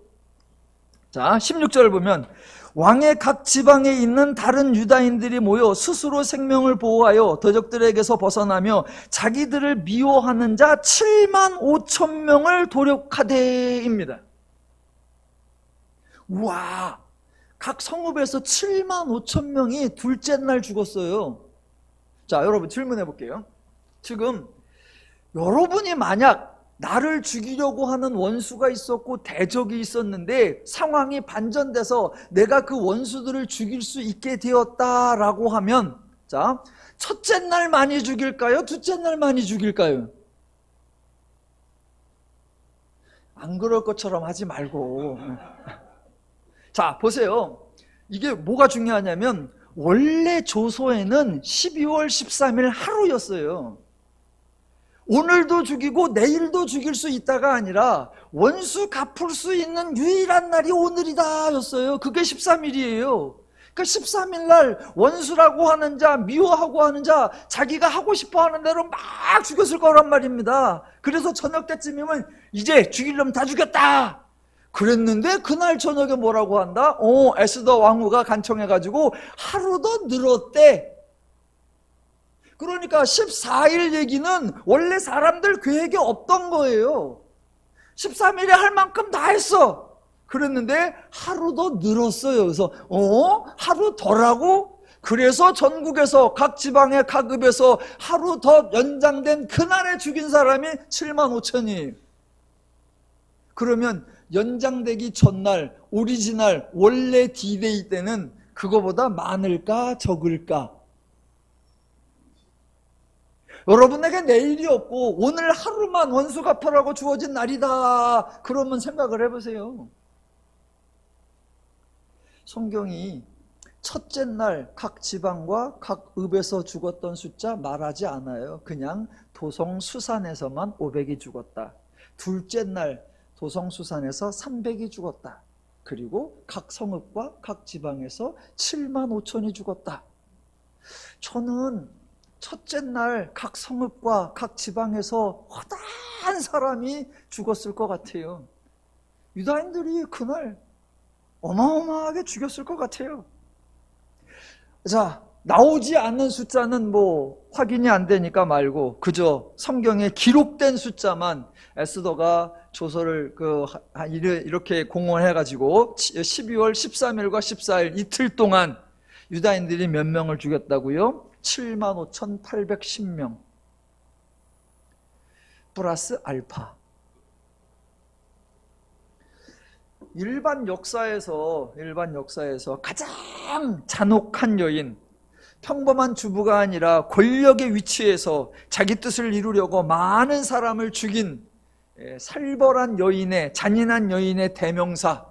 자 16절 보면 왕의 각 지방에 있는 다른 유다인들이 모여 스스로 생명을 보호하여 더적들에게서 벗어나며 자기들을 미워하는 자 7만 5천 명을 도륙하되입니다. 우와, 각 성읍에서 7만 5천 명이 둘째 날 죽었어요. 자, 여러분 질문해 볼게요. 지금 여러분이 만약 나를 죽이려고 하는 원수가 있었고 대적이 있었는데 상황이 반전돼서 내가 그 원수들을 죽일 수 있게 되었다라고 하면, 자, 첫째 날 많이 죽일까요? 둘째 날 많이 죽일까요? 안 그럴 것처럼 하지 말고. 자, 보세요. 이게 뭐가 중요하냐면 원래 조서에는 12월 13일 하루였어요. 오늘도 죽이고 내일도 죽일 수 있다가 아니라 원수 갚을 수 있는 유일한 날이 오늘이다 였어요. 그게 13일이에요. 그러니까 13일 날 원수라고 하는 자, 미워하고 하는 자, 자기가 하고 싶어 하는 대로 막 죽였을 거란 말입니다. 그래서 저녁 때쯤이면 이제 죽일 놈 다 죽였다 그랬는데 그날 저녁에 뭐라고 한다? 에스더 왕후가 간청해가지고 하루 더 늘었대. 그러니까 14일 얘기는 원래 사람들 계획에 없던 거예요. 13일에 할 만큼 다 했어. 그랬는데 하루 더 늘었어요. 그래서 하루 더라고? 그래서 전국에서 각 지방의 각 읍에서 하루 더 연장된 그날에 죽인 사람이 7만 5천이에요. 그러면 연장되기 전날, 오리지널, 원래 D-Day 때는 그거보다 많을까 적을까? 여러분에게 내일이 없고 오늘 하루만 원수 갚으라고 주어진 날이다 그러면 생각을 해보세요. 성경이 첫째 날 각 지방과 각 읍에서 죽었던 숫자 말하지 않아요. 그냥 도성수산에서만 500이 죽었다. 둘째 날 도성수산에서 300이 죽었다. 그리고 각 성읍과 각 지방에서 7만 5천이 죽었다. 저는 첫째 날 각 성읍과 각 지방에서 허다한 사람이 죽었을 것 같아요. 유다인들이 그날 어마어마하게 죽였을 것 같아요. 자, 나오지 않는 숫자는 뭐 확인이 안 되니까 말고 그저 성경에 기록된 숫자만 에스더가 조서를 이렇게 공언해가지고 12월 13일과 14일 이틀 동안 유다인들이 몇 명을 죽였다고요? 75,810명 플러스 알파. 일반 역사에서 가장 잔혹한 여인, 평범한 주부가 아니라 권력의 위치에서 자기 뜻을 이루려고 많은 사람을 죽인 살벌한 여인의, 잔인한 여인의 대명사,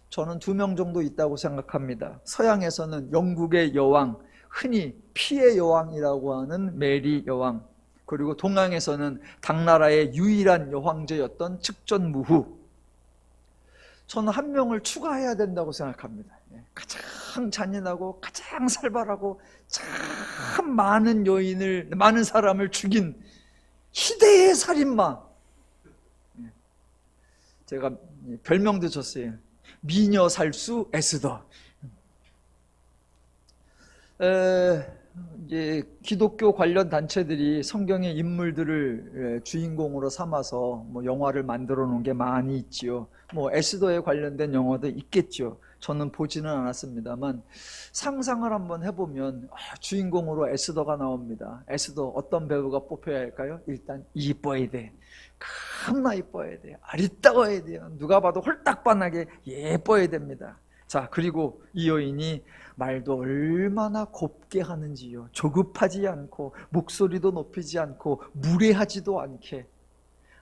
저는 2명 정도 있다고 생각합니다. 서양에서는 영국의 여왕, 흔히 피의 여왕이라고 하는 메리 여왕, 그리고 동양에서는 당나라의 유일한 여황제였던 측전무후. 저는 한 명을 추가해야 된다고 생각합니다. 가장 잔인하고 가장 살벌하고 참 많은 사람을 죽인 희대의 살인마. 제가 별명도 줬어요. 미녀 살수 에스더. 이제 기독교 관련 단체들이 성경의 인물들을 주인공으로 삼아서 뭐 영화를 만들어 놓은 게 많이 있지요. 뭐 에스더에 관련된 영화도 있겠죠. 저는 보지는 않았습니다만 상상을 한번 해보면 주인공으로 에스더가 나옵니다. 에스더 어떤 배우가 뽑혀야 할까요? 일단 이뻐야 돼. 겁나 이뻐야 돼요. 아리따워야 돼요. 누가 봐도 홀딱반하게 예뻐야 됩니다. 자, 그리고 이 여인이 말도 얼마나 곱게 하는지요. 조급하지 않고 목소리도 높이지 않고 무례하지도 않게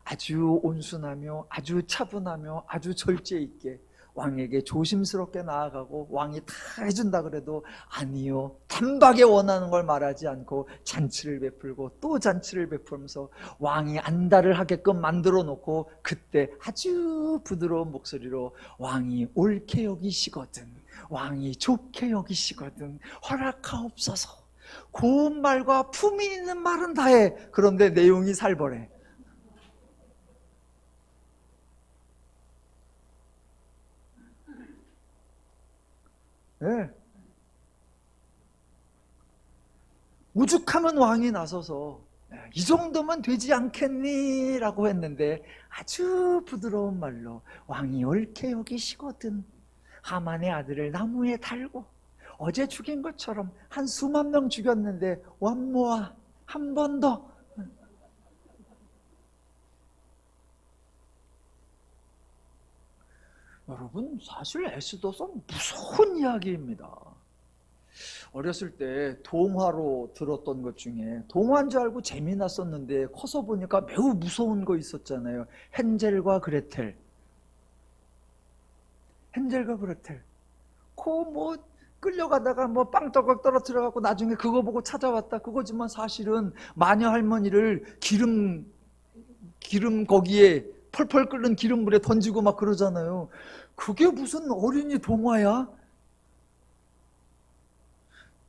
아주 온순하며 아주 차분하며 아주 절제 있게 왕에게 조심스럽게 나아가고 왕이 다 해준다 그래도 아니요, 단박에 원하는 걸 말하지 않고 잔치를 베풀고 또 잔치를 베풀면서 왕이 안달을 하게끔 만들어 놓고 그때 아주 부드러운 목소리로 왕이 옳게 여기시거든, 왕이 좋게 여기시거든 허락하옵소서. 고운 말과 품이 있는 말은 다해. 그런데 내용이 살벌해. 네. 오죽하면 왕이 나서서 이 정도면 되지 않겠니? 라고 했는데 아주 부드러운 말로 왕이 옳게 여기시거든 하만의 아들을 나무에 달고 어제 죽인 것처럼 한 수만 명 죽였는데 원모아 한 번 더. 여러분, 사실 에스더서는 무서운 이야기입니다. 어렸을 때 동화로 들었던 것 중에 동화인 줄 알고 재미났었는데 커서 보니까 매우 무서운 거 있었잖아요. 헨젤과 그레텔. 헨젤과 그레텔. 뭐 끌려가다가 뭐 빵떡 떨어뜨려갖고 나중에 그거 보고 찾아왔다 그거지만 사실은 마녀 할머니를 기름 거기에 펄펄 끓는 기름물에 던지고 막 그러잖아요. 그게 무슨 어린이 동화야?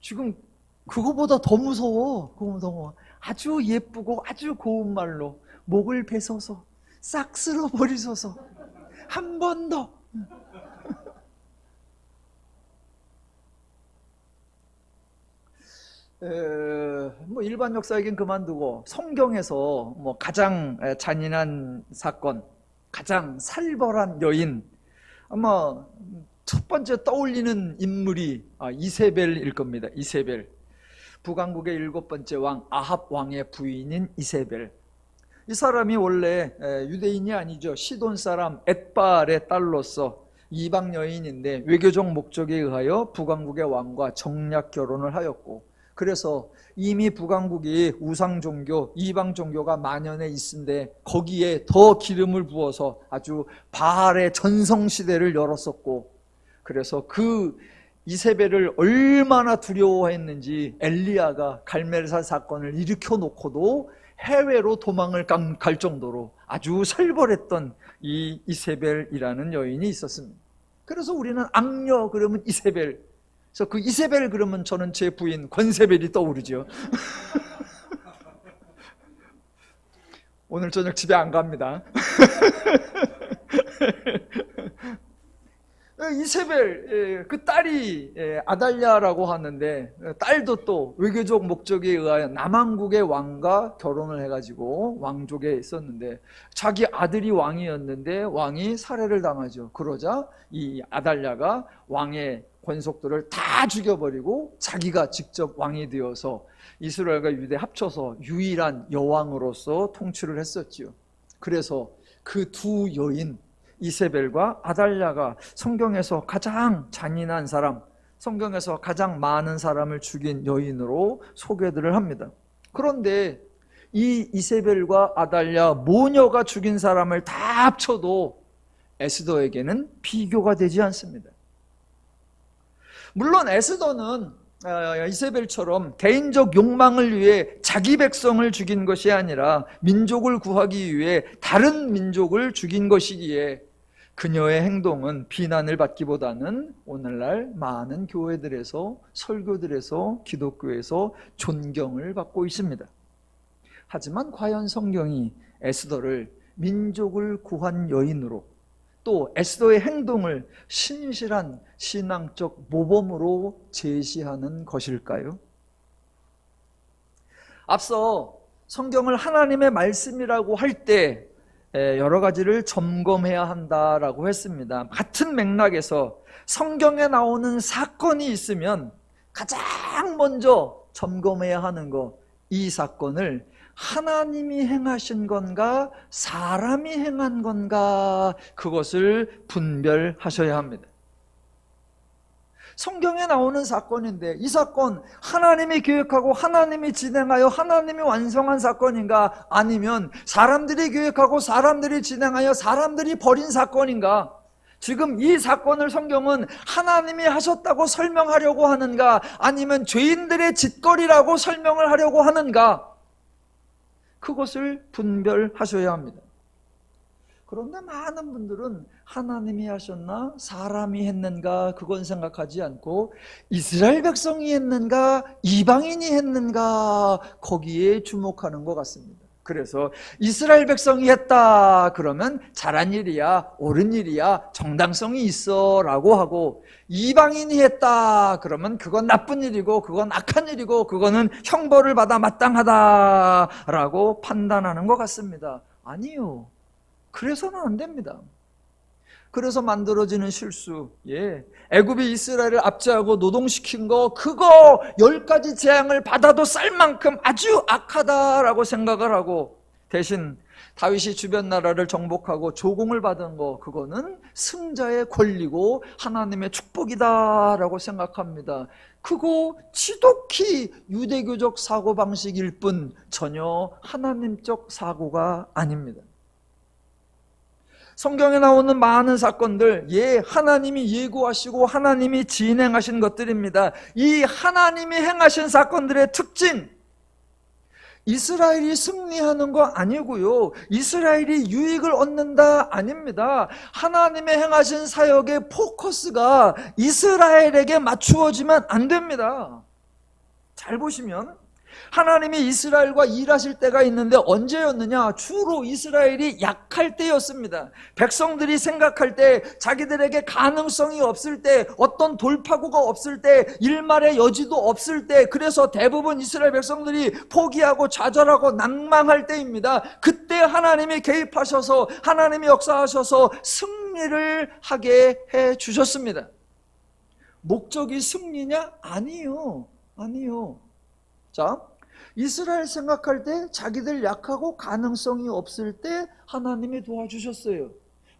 지금 그거보다 더 무서워. 아주 예쁘고 아주 고운 말로 목을 베서서 싹 쓸어버리소서 한 번 더. 뭐 일반 역사 얘기는 그만두고 성경에서 뭐 가장 잔인한 사건, 가장 살벌한 여인, 아마 첫 번째 떠올리는 인물이 이세벨일 겁니다. 이세벨. 북왕국의 7번째 왕 아합 왕의 부인인 이세벨. 이 사람이 원래 유대인이 아니죠. 시돈 사람 엣발의 딸로서 이방 여인인데 외교적 목적에 의하여 북왕국의 왕과 정략 결혼을 하였고, 그래서 이미 북왕국이 우상종교, 이방종교가 만연해 있는데 거기에 더 기름을 부어서 아주 바알의 전성시대를 열었었고, 그래서 그 이세벨을 얼마나 두려워했는지 엘리야가 갈멜살 사건을 일으켜 놓고도 해외로 도망을 갈 정도로 아주 살벌했던 이 이세벨이라는 여인이 있었습니다. 그래서 우리는 악녀 그러면 이세벨, 그래서 그 이세벨 그러면 저는 제 부인 권세벨이 떠오르죠. 오늘 저녁 집에 안 갑니다. 이세벨 그 딸이 아달랴라고 하는데, 딸도 또 외교적 목적에 의하여 남왕국의 왕과 결혼을 해가지고 왕족에 있었는데, 자기 아들이 왕이었는데 왕이 살해를 당하죠. 그러자 이 아달랴가 왕의 권속들을 다 죽여버리고 자기가 직접 왕이 되어서 이스라엘과 유대 합쳐서 유일한 여왕으로서 통치를 했었지요. 그래서 그 두 여인 이세벨과 아달랴가 성경에서 가장 잔인한 사람, 성경에서 가장 많은 사람을 죽인 여인으로 소개들을 합니다. 그런데 이 이세벨과 아달랴 모녀가 죽인 사람을 다 합쳐도 에스더에게는 비교가 되지 않습니다. 물론 에스더는 이세벨처럼 개인적 욕망을 위해 자기 백성을 죽인 것이 아니라 민족을 구하기 위해 다른 민족을 죽인 것이기에 그녀의 행동은 비난을 받기보다는 오늘날 많은 교회들에서, 설교들에서, 기독교에서 존경을 받고 있습니다. 하지만 과연 성경이 에스더를 민족을 구한 여인으로, 또 에스더의 행동을 신실한 신앙적 모범으로 제시하는 것일까요? 앞서 성경을 하나님의 말씀이라고 할 때 여러 가지를 점검해야 한다라고 했습니다. 같은 맥락에서 성경에 나오는 사건이 있으면 가장 먼저 점검해야 하는 거, 이 사건을 하나님이 행하신 건가 사람이 행한 건가, 그것을 분별하셔야 합니다. 성경에 나오는 사건인데 이 사건 하나님이 계획하고 하나님이 진행하여 하나님이 완성한 사건인가, 아니면 사람들이 계획하고 사람들이 진행하여 사람들이 벌인 사건인가? 지금 이 사건을 성경은 하나님이 하셨다고 설명하려고 하는가, 아니면 죄인들의 짓거리라고 설명을 하려고 하는가, 그것을 분별하셔야 합니다. 그런데 많은 분들은 하나님이 하셨나 사람이 했는가 그건 생각하지 않고 이스라엘 백성이 했는가 이방인이 했는가 거기에 주목하는 것 같습니다. 그래서 이스라엘 백성이 했다 그러면 잘한 일이야, 옳은 일이야, 정당성이 있어 라고 하고, 이방인이 했다 그러면 그건 나쁜 일이고 그건 악한 일이고 그거는 형벌을 받아 마땅하다라고 판단하는 것 같습니다. 아니요, 그래서는 안 됩니다. 그래서 만들어지는 실수, 애굽이 이스라엘을 압제하고 노동시킨 거, 그거 10가지 재앙을 받아도 쌀 만큼 아주 악하다라고 생각을 하고, 대신 다윗이 주변 나라를 정복하고 조공을 받은 거, 그거는 승자의 권리고 하나님의 축복이다라고 생각합니다. 그거 지독히 유대교적 사고방식일 뿐 전혀 하나님적 사고가 아닙니다. 성경에 나오는 많은 사건들, 하나님이 예고하시고 하나님이 진행하신 것들입니다. 이 하나님이 행하신 사건들의 특징, 이스라엘이 승리하는 거 아니고요, 이스라엘이 유익을 얻는다 아닙니다. 하나님의 행하신 사역의 포커스가 이스라엘에게 맞추어지면 안 됩니다. 잘 보시면 하나님이 이스라엘과 일하실 때가 있는데 언제였느냐? 주로 이스라엘이 약할 때였습니다. 백성들이 생각할 때, 자기들에게 가능성이 없을 때, 어떤 돌파구가 없을 때, 일말의 여지도 없을 때, 그래서 대부분 이스라엘 백성들이 포기하고 좌절하고 낭망할 때입니다. 그때 하나님이 개입하셔서 하나님이 역사하셔서 승리를 하게 해 주셨습니다. 목적이 승리냐? 아니요. 자, 이스라엘 생각할 때 자기들 약하고 가능성이 없을 때 하나님이 도와주셨어요.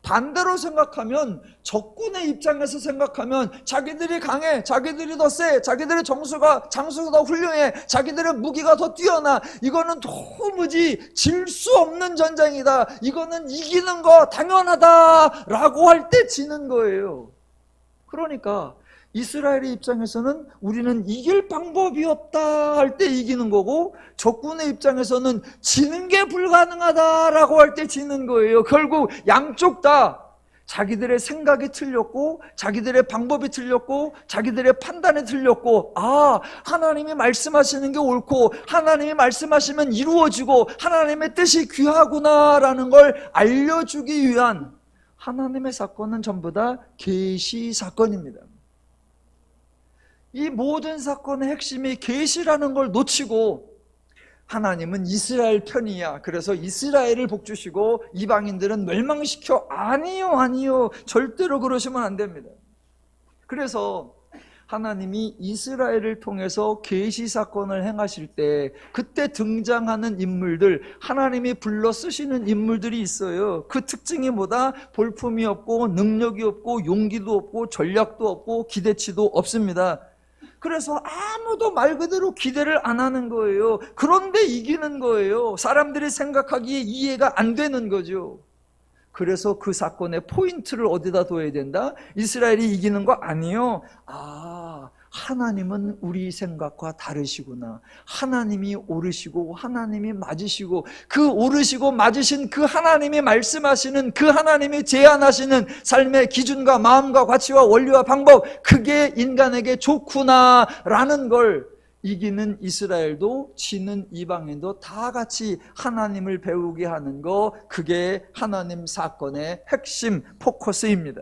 반대로 생각하면, 적군의 입장에서 생각하면 자기들이 강해, 자기들이 더 세, 자기들의 장수가 더 훌륭해, 자기들의 무기가 더 뛰어나, 이거는 도무지 질 수 없는 전쟁이다, 이거는 이기는 거 당연하다 라고 할 때 지는 거예요. 그러니까 이스라엘의 입장에서는 우리는 이길 방법이 없다 할 때 이기는 거고, 적군의 입장에서는 지는 게 불가능하다라고 할 때 지는 거예요. 결국 양쪽 다 자기들의 생각이 틀렸고, 자기들의 방법이 틀렸고, 자기들의 판단이 틀렸고, 하나님이 말씀하시는 게 옳고, 하나님이 말씀하시면 이루어지고, 하나님의 뜻이 귀하구나라는 걸 알려주기 위한 하나님의 사건은 전부 다 계시 사건입니다. 이 모든 사건의 핵심이 계시라는 걸 놓치고, 하나님은 이스라엘 편이야, 그래서 이스라엘을 복주시고 이방인들은 멸망시켜, 아니요, 절대로 그러시면 안 됩니다. 그래서 하나님이 이스라엘을 통해서 계시 사건을 행하실 때 그때 등장하는 인물들, 하나님이 불러 쓰시는 인물들이 있어요. 그 특징이 뭐다? 볼품이 없고 능력이 없고 용기도 없고 전략도 없고 기대치도 없습니다. 그래서 아무도 말 그대로 기대를 안 하는 거예요. 그런데 이기는 거예요. 사람들이 생각하기에 이해가 안 되는 거죠. 그래서 그 사건의 포인트를 어디다 둬야 된다? 이스라엘이 이기는 거 아니에요. 하나님은 우리 생각과 다르시구나. 하나님이 옳으시고 하나님이 맞으시고, 그 옳으시고 맞으신 그 하나님이 말씀하시는, 그 하나님이 제안하시는 삶의 기준과 마음과 가치와 원리와 방법, 그게 인간에게 좋구나라는 걸 이기는 이스라엘도 지는 이방인도 다 같이 하나님을 배우게 하는 거, 그게 하나님 사건의 핵심 포커스입니다.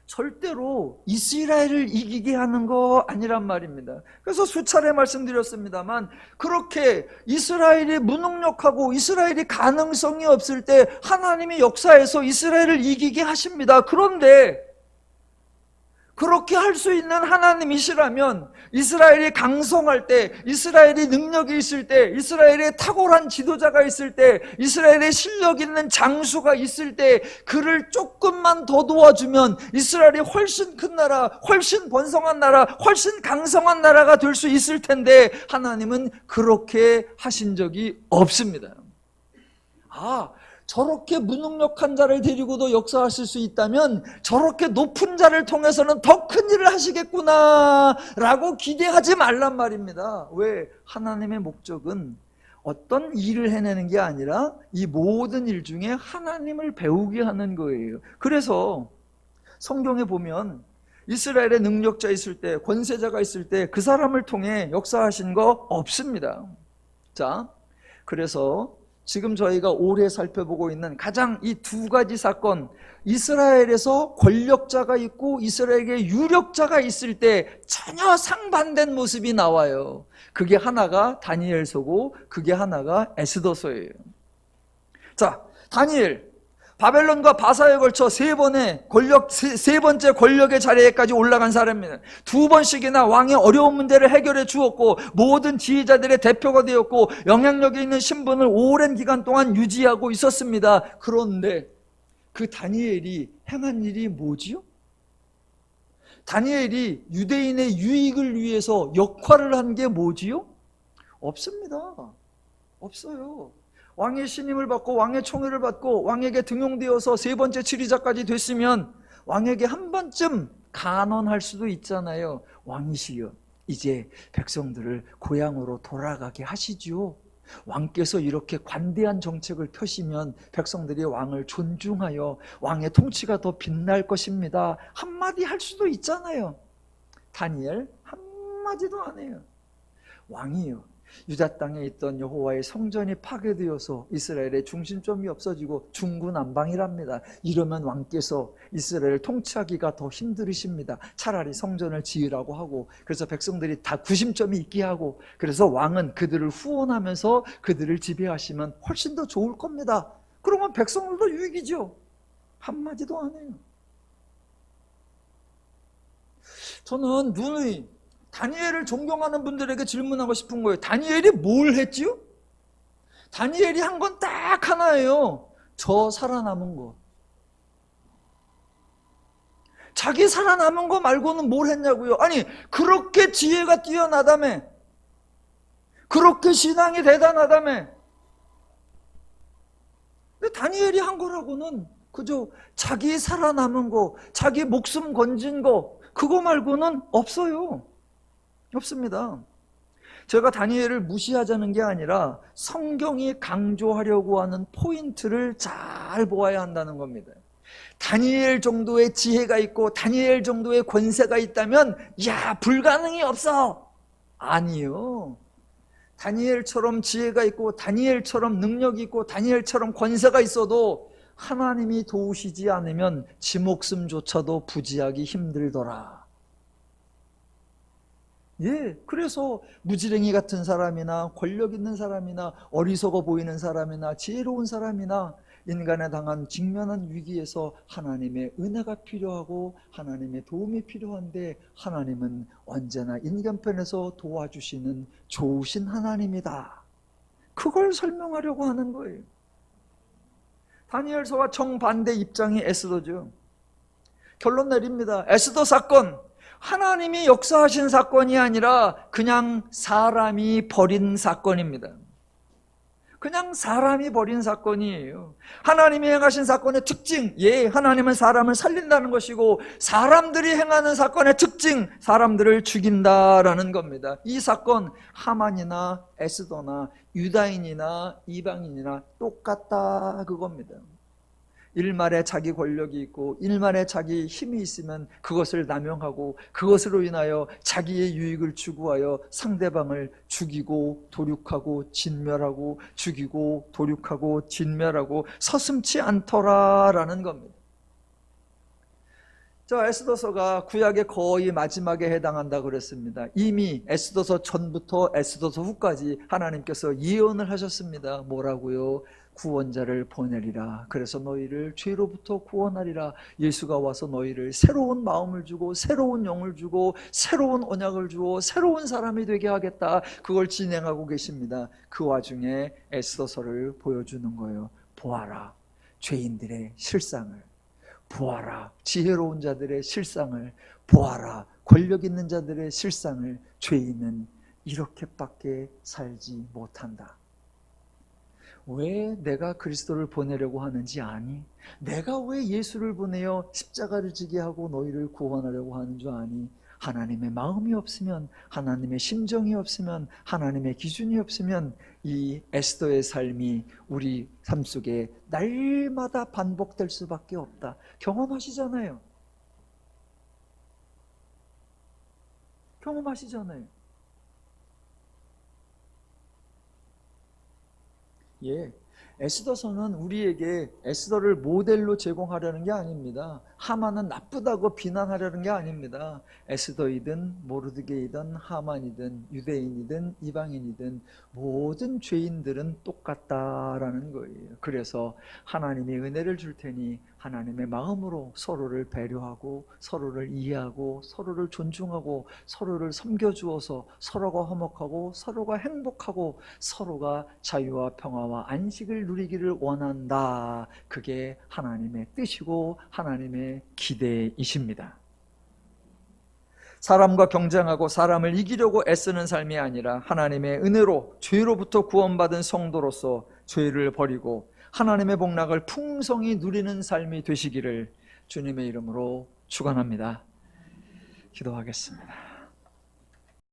절대로 이스라엘을 이기게 하는 거 아니란 말입니다. 그래서 수차례 말씀드렸습니다만, 그렇게 이스라엘이 무능력하고 이스라엘이 가능성이 없을 때 하나님이 역사에서 이스라엘을 이기게 하십니다. 그런데 그렇게 할 수 있는 하나님이시라면, 이스라엘이 강성할 때, 이스라엘이 능력이 있을 때, 이스라엘에 탁월한 지도자가 있을 때, 이스라엘에 실력 있는 장수가 있을 때 그를 조금만 더 도와주면 이스라엘이 훨씬 큰 나라, 훨씬 번성한 나라, 훨씬 강성한 나라가 될 수 있을 텐데, 하나님은 그렇게 하신 적이 없습니다. 저렇게 무능력한 자를 데리고도 역사하실 수 있다면 저렇게 높은 자를 통해서는 더 큰 일을 하시겠구나 라고 기대하지 말란 말입니다. 왜? 하나님의 목적은 어떤 일을 해내는 게 아니라 이 모든 일 중에 하나님을 배우게 하는 거예요. 그래서 성경에 보면 이스라엘에 능력자 있을 때, 권세자가 있을 때 그 사람을 통해 역사하신 거 없습니다. 자, 그래서 지금 저희가 올해 살펴보고 있는 가장 이 두 가지 사건, 이스라엘에서 권력자가 있고 이스라엘에 유력자가 있을 때 전혀 상반된 모습이 나와요. 그게 하나가 다니엘서고 그게 하나가 에스더서예요. 자, 다니엘, 바벨론과 바사에 걸쳐 세 번째 권력의 자리에까지 올라간 사람입니다. 두 번씩이나 왕의 어려운 문제를 해결해 주었고, 모든 지휘자들의 대표가 되었고, 영향력이 있는 신분을 오랜 기간 동안 유지하고 있었습니다. 그런데 그 다니엘이 행한 일이 뭐지요? 다니엘이 유대인의 유익을 위해서 역할을 한 게 뭐지요? 없습니다. 없어요. 왕의 신임을 받고 왕의 총애를 받고 왕에게 등용되어서 세 번째 지휘자까지 됐으면 왕에게 한 번쯤 간언할 수도 있잖아요. 왕이시여, 이제 백성들을 고향으로 돌아가게 하시지요. 왕께서 이렇게 관대한 정책을 펴시면 백성들이 왕을 존중하여 왕의 통치가 더 빛날 것입니다. 한마디 할 수도 있잖아요. 다니엘 한마디도 안 해요. 왕이요, 유다 땅에 있던 여호와의 성전이 파괴되어서 이스라엘의 중심점이 없어지고 중구난방이랍니다. 이러면 왕께서 이스라엘을 통치하기가 더 힘들으십니다. 차라리 성전을 지으라고 하고, 그래서 백성들이 다 구심점이 있게 하고, 그래서 왕은 그들을 후원하면서 그들을 지배하시면 훨씬 더 좋을 겁니다. 그러면 백성들도 유익이죠. 한마디도 안 해요. 저는 누누이 다니엘을 존경하는 분들에게 질문하고 싶은 거예요. 다니엘이 뭘 했지요? 다니엘이 한 건 딱 하나예요. 저 살아남은 거. 자기 살아남은 거 말고는 뭘 했냐고요? 아니, 그렇게 지혜가 뛰어나다며, 그렇게 신앙이 대단하다며, 근데 다니엘이 한 거라고는 그저 자기 살아남은 거, 자기 목숨 건진 거, 그거 말고는 없어요. 없습니다. 제가 다니엘을 무시하자는 게 아니라 성경이 강조하려고 하는 포인트를 잘 보아야 한다는 겁니다. 다니엘 정도의 지혜가 있고 다니엘 정도의 권세가 있다면 야, 불가능이 없어. 아니요. 다니엘처럼 지혜가 있고 다니엘처럼 능력이 있고 다니엘처럼 권세가 있어도 하나님이 도우시지 않으면 지 목숨조차도 부지하기 힘들더라. 예, 그래서 무지랭이 같은 사람이나 권력 있는 사람이나 어리석어 보이는 사람이나 지혜로운 사람이나 인간에 당한 직면한 위기에서 하나님의 은혜가 필요하고 하나님의 도움이 필요한데 하나님은 언제나 인간 편에서 도와주시는 좋으신 하나님이다. 그걸 설명하려고 하는 거예요. 다니엘서와 정반대 입장이 에스더죠. 결론 내립니다. 에스더 사건, 하나님이 역사하신 사건이 아니라 그냥 사람이 벌인 사건입니다. 그냥 사람이 벌인 사건이에요. 하나님이 행하신 사건의 특징, 예, 하나님은 사람을 살린다는 것이고 사람들이 행하는 사건의 특징, 사람들을 죽인다라는 겁니다. 이 사건 하만이나 에스더나 유다인이나 이방인이나 똑같다 그겁니다. 일말에 자기 권력이 있고 일말에 자기 힘이 있으면 그것을 남용하고 그것으로 인하여 자기의 유익을 추구하여 상대방을 죽이고 도륙하고 진멸하고 죽이고 도륙하고 진멸하고 서슴지 않더라라는 겁니다. 자, 에스더서가 구약의 거의 마지막에 해당한다 그랬습니다. 이미 에스더서 전부터 에스더서 후까지 하나님께서 예언을 하셨습니다. 뭐라고요? 구원자를 보내리라. 그래서 너희를 죄로부터 구원하리라. 예수가 와서 너희를 새로운 마음을 주고 새로운 영을 주고 새로운 언약을 주고 새로운 사람이 되게 하겠다. 그걸 진행하고 계십니다. 그 와중에 에스더서를 보여주는 거예요. 보아라, 죄인들의 실상을. 보아라, 지혜로운 자들의 실상을. 보아라, 권력 있는 자들의 실상을. 죄인은 이렇게밖에 살지 못한다. 왜 내가 그리스도를 보내려고 하는지 아니? 내가 왜 예수를 보내어 십자가를 지게 하고 너희를 구원하려고 하는 줄 아니? 하나님의 마음이 없으면, 하나님의 심정이 없으면, 하나님의 기준이 없으면 이 에스더의 삶이 우리 삶 속에 날마다 반복될 수밖에 없다. 경험하시잖아요. 경험하시잖아요. 예, 에스더서는 우리에게 에스더를 모델로 제공하려는 게 아닙니다. 하만은 나쁘다고 비난하려는 게 아닙니다. 에스더이든 모르드게이든 하만이든 유대인이든 이방인이든 모든 죄인들은 똑같다라는 거예요. 그래서 하나님이 은혜를 줄 테니 하나님의 마음으로 서로를 배려하고 서로를 이해하고 서로를 존중하고 서로를 섬겨주어서 서로가 화목하고 서로가 행복하고 서로가 자유와 평화와 안식을 누리기를 원한다. 그게 하나님의 뜻이고 하나님의 기대이십니다. 사람과 경쟁하고 사람을 이기려고 애쓰는 삶이 아니라 하나님의 은혜로 죄로부터 구원받은 성도로서 죄를 버리고 하나님의 복락을 풍성히 누리는 삶이 되시기를 주님의 이름으로 축원합니다. 기도하겠습니다.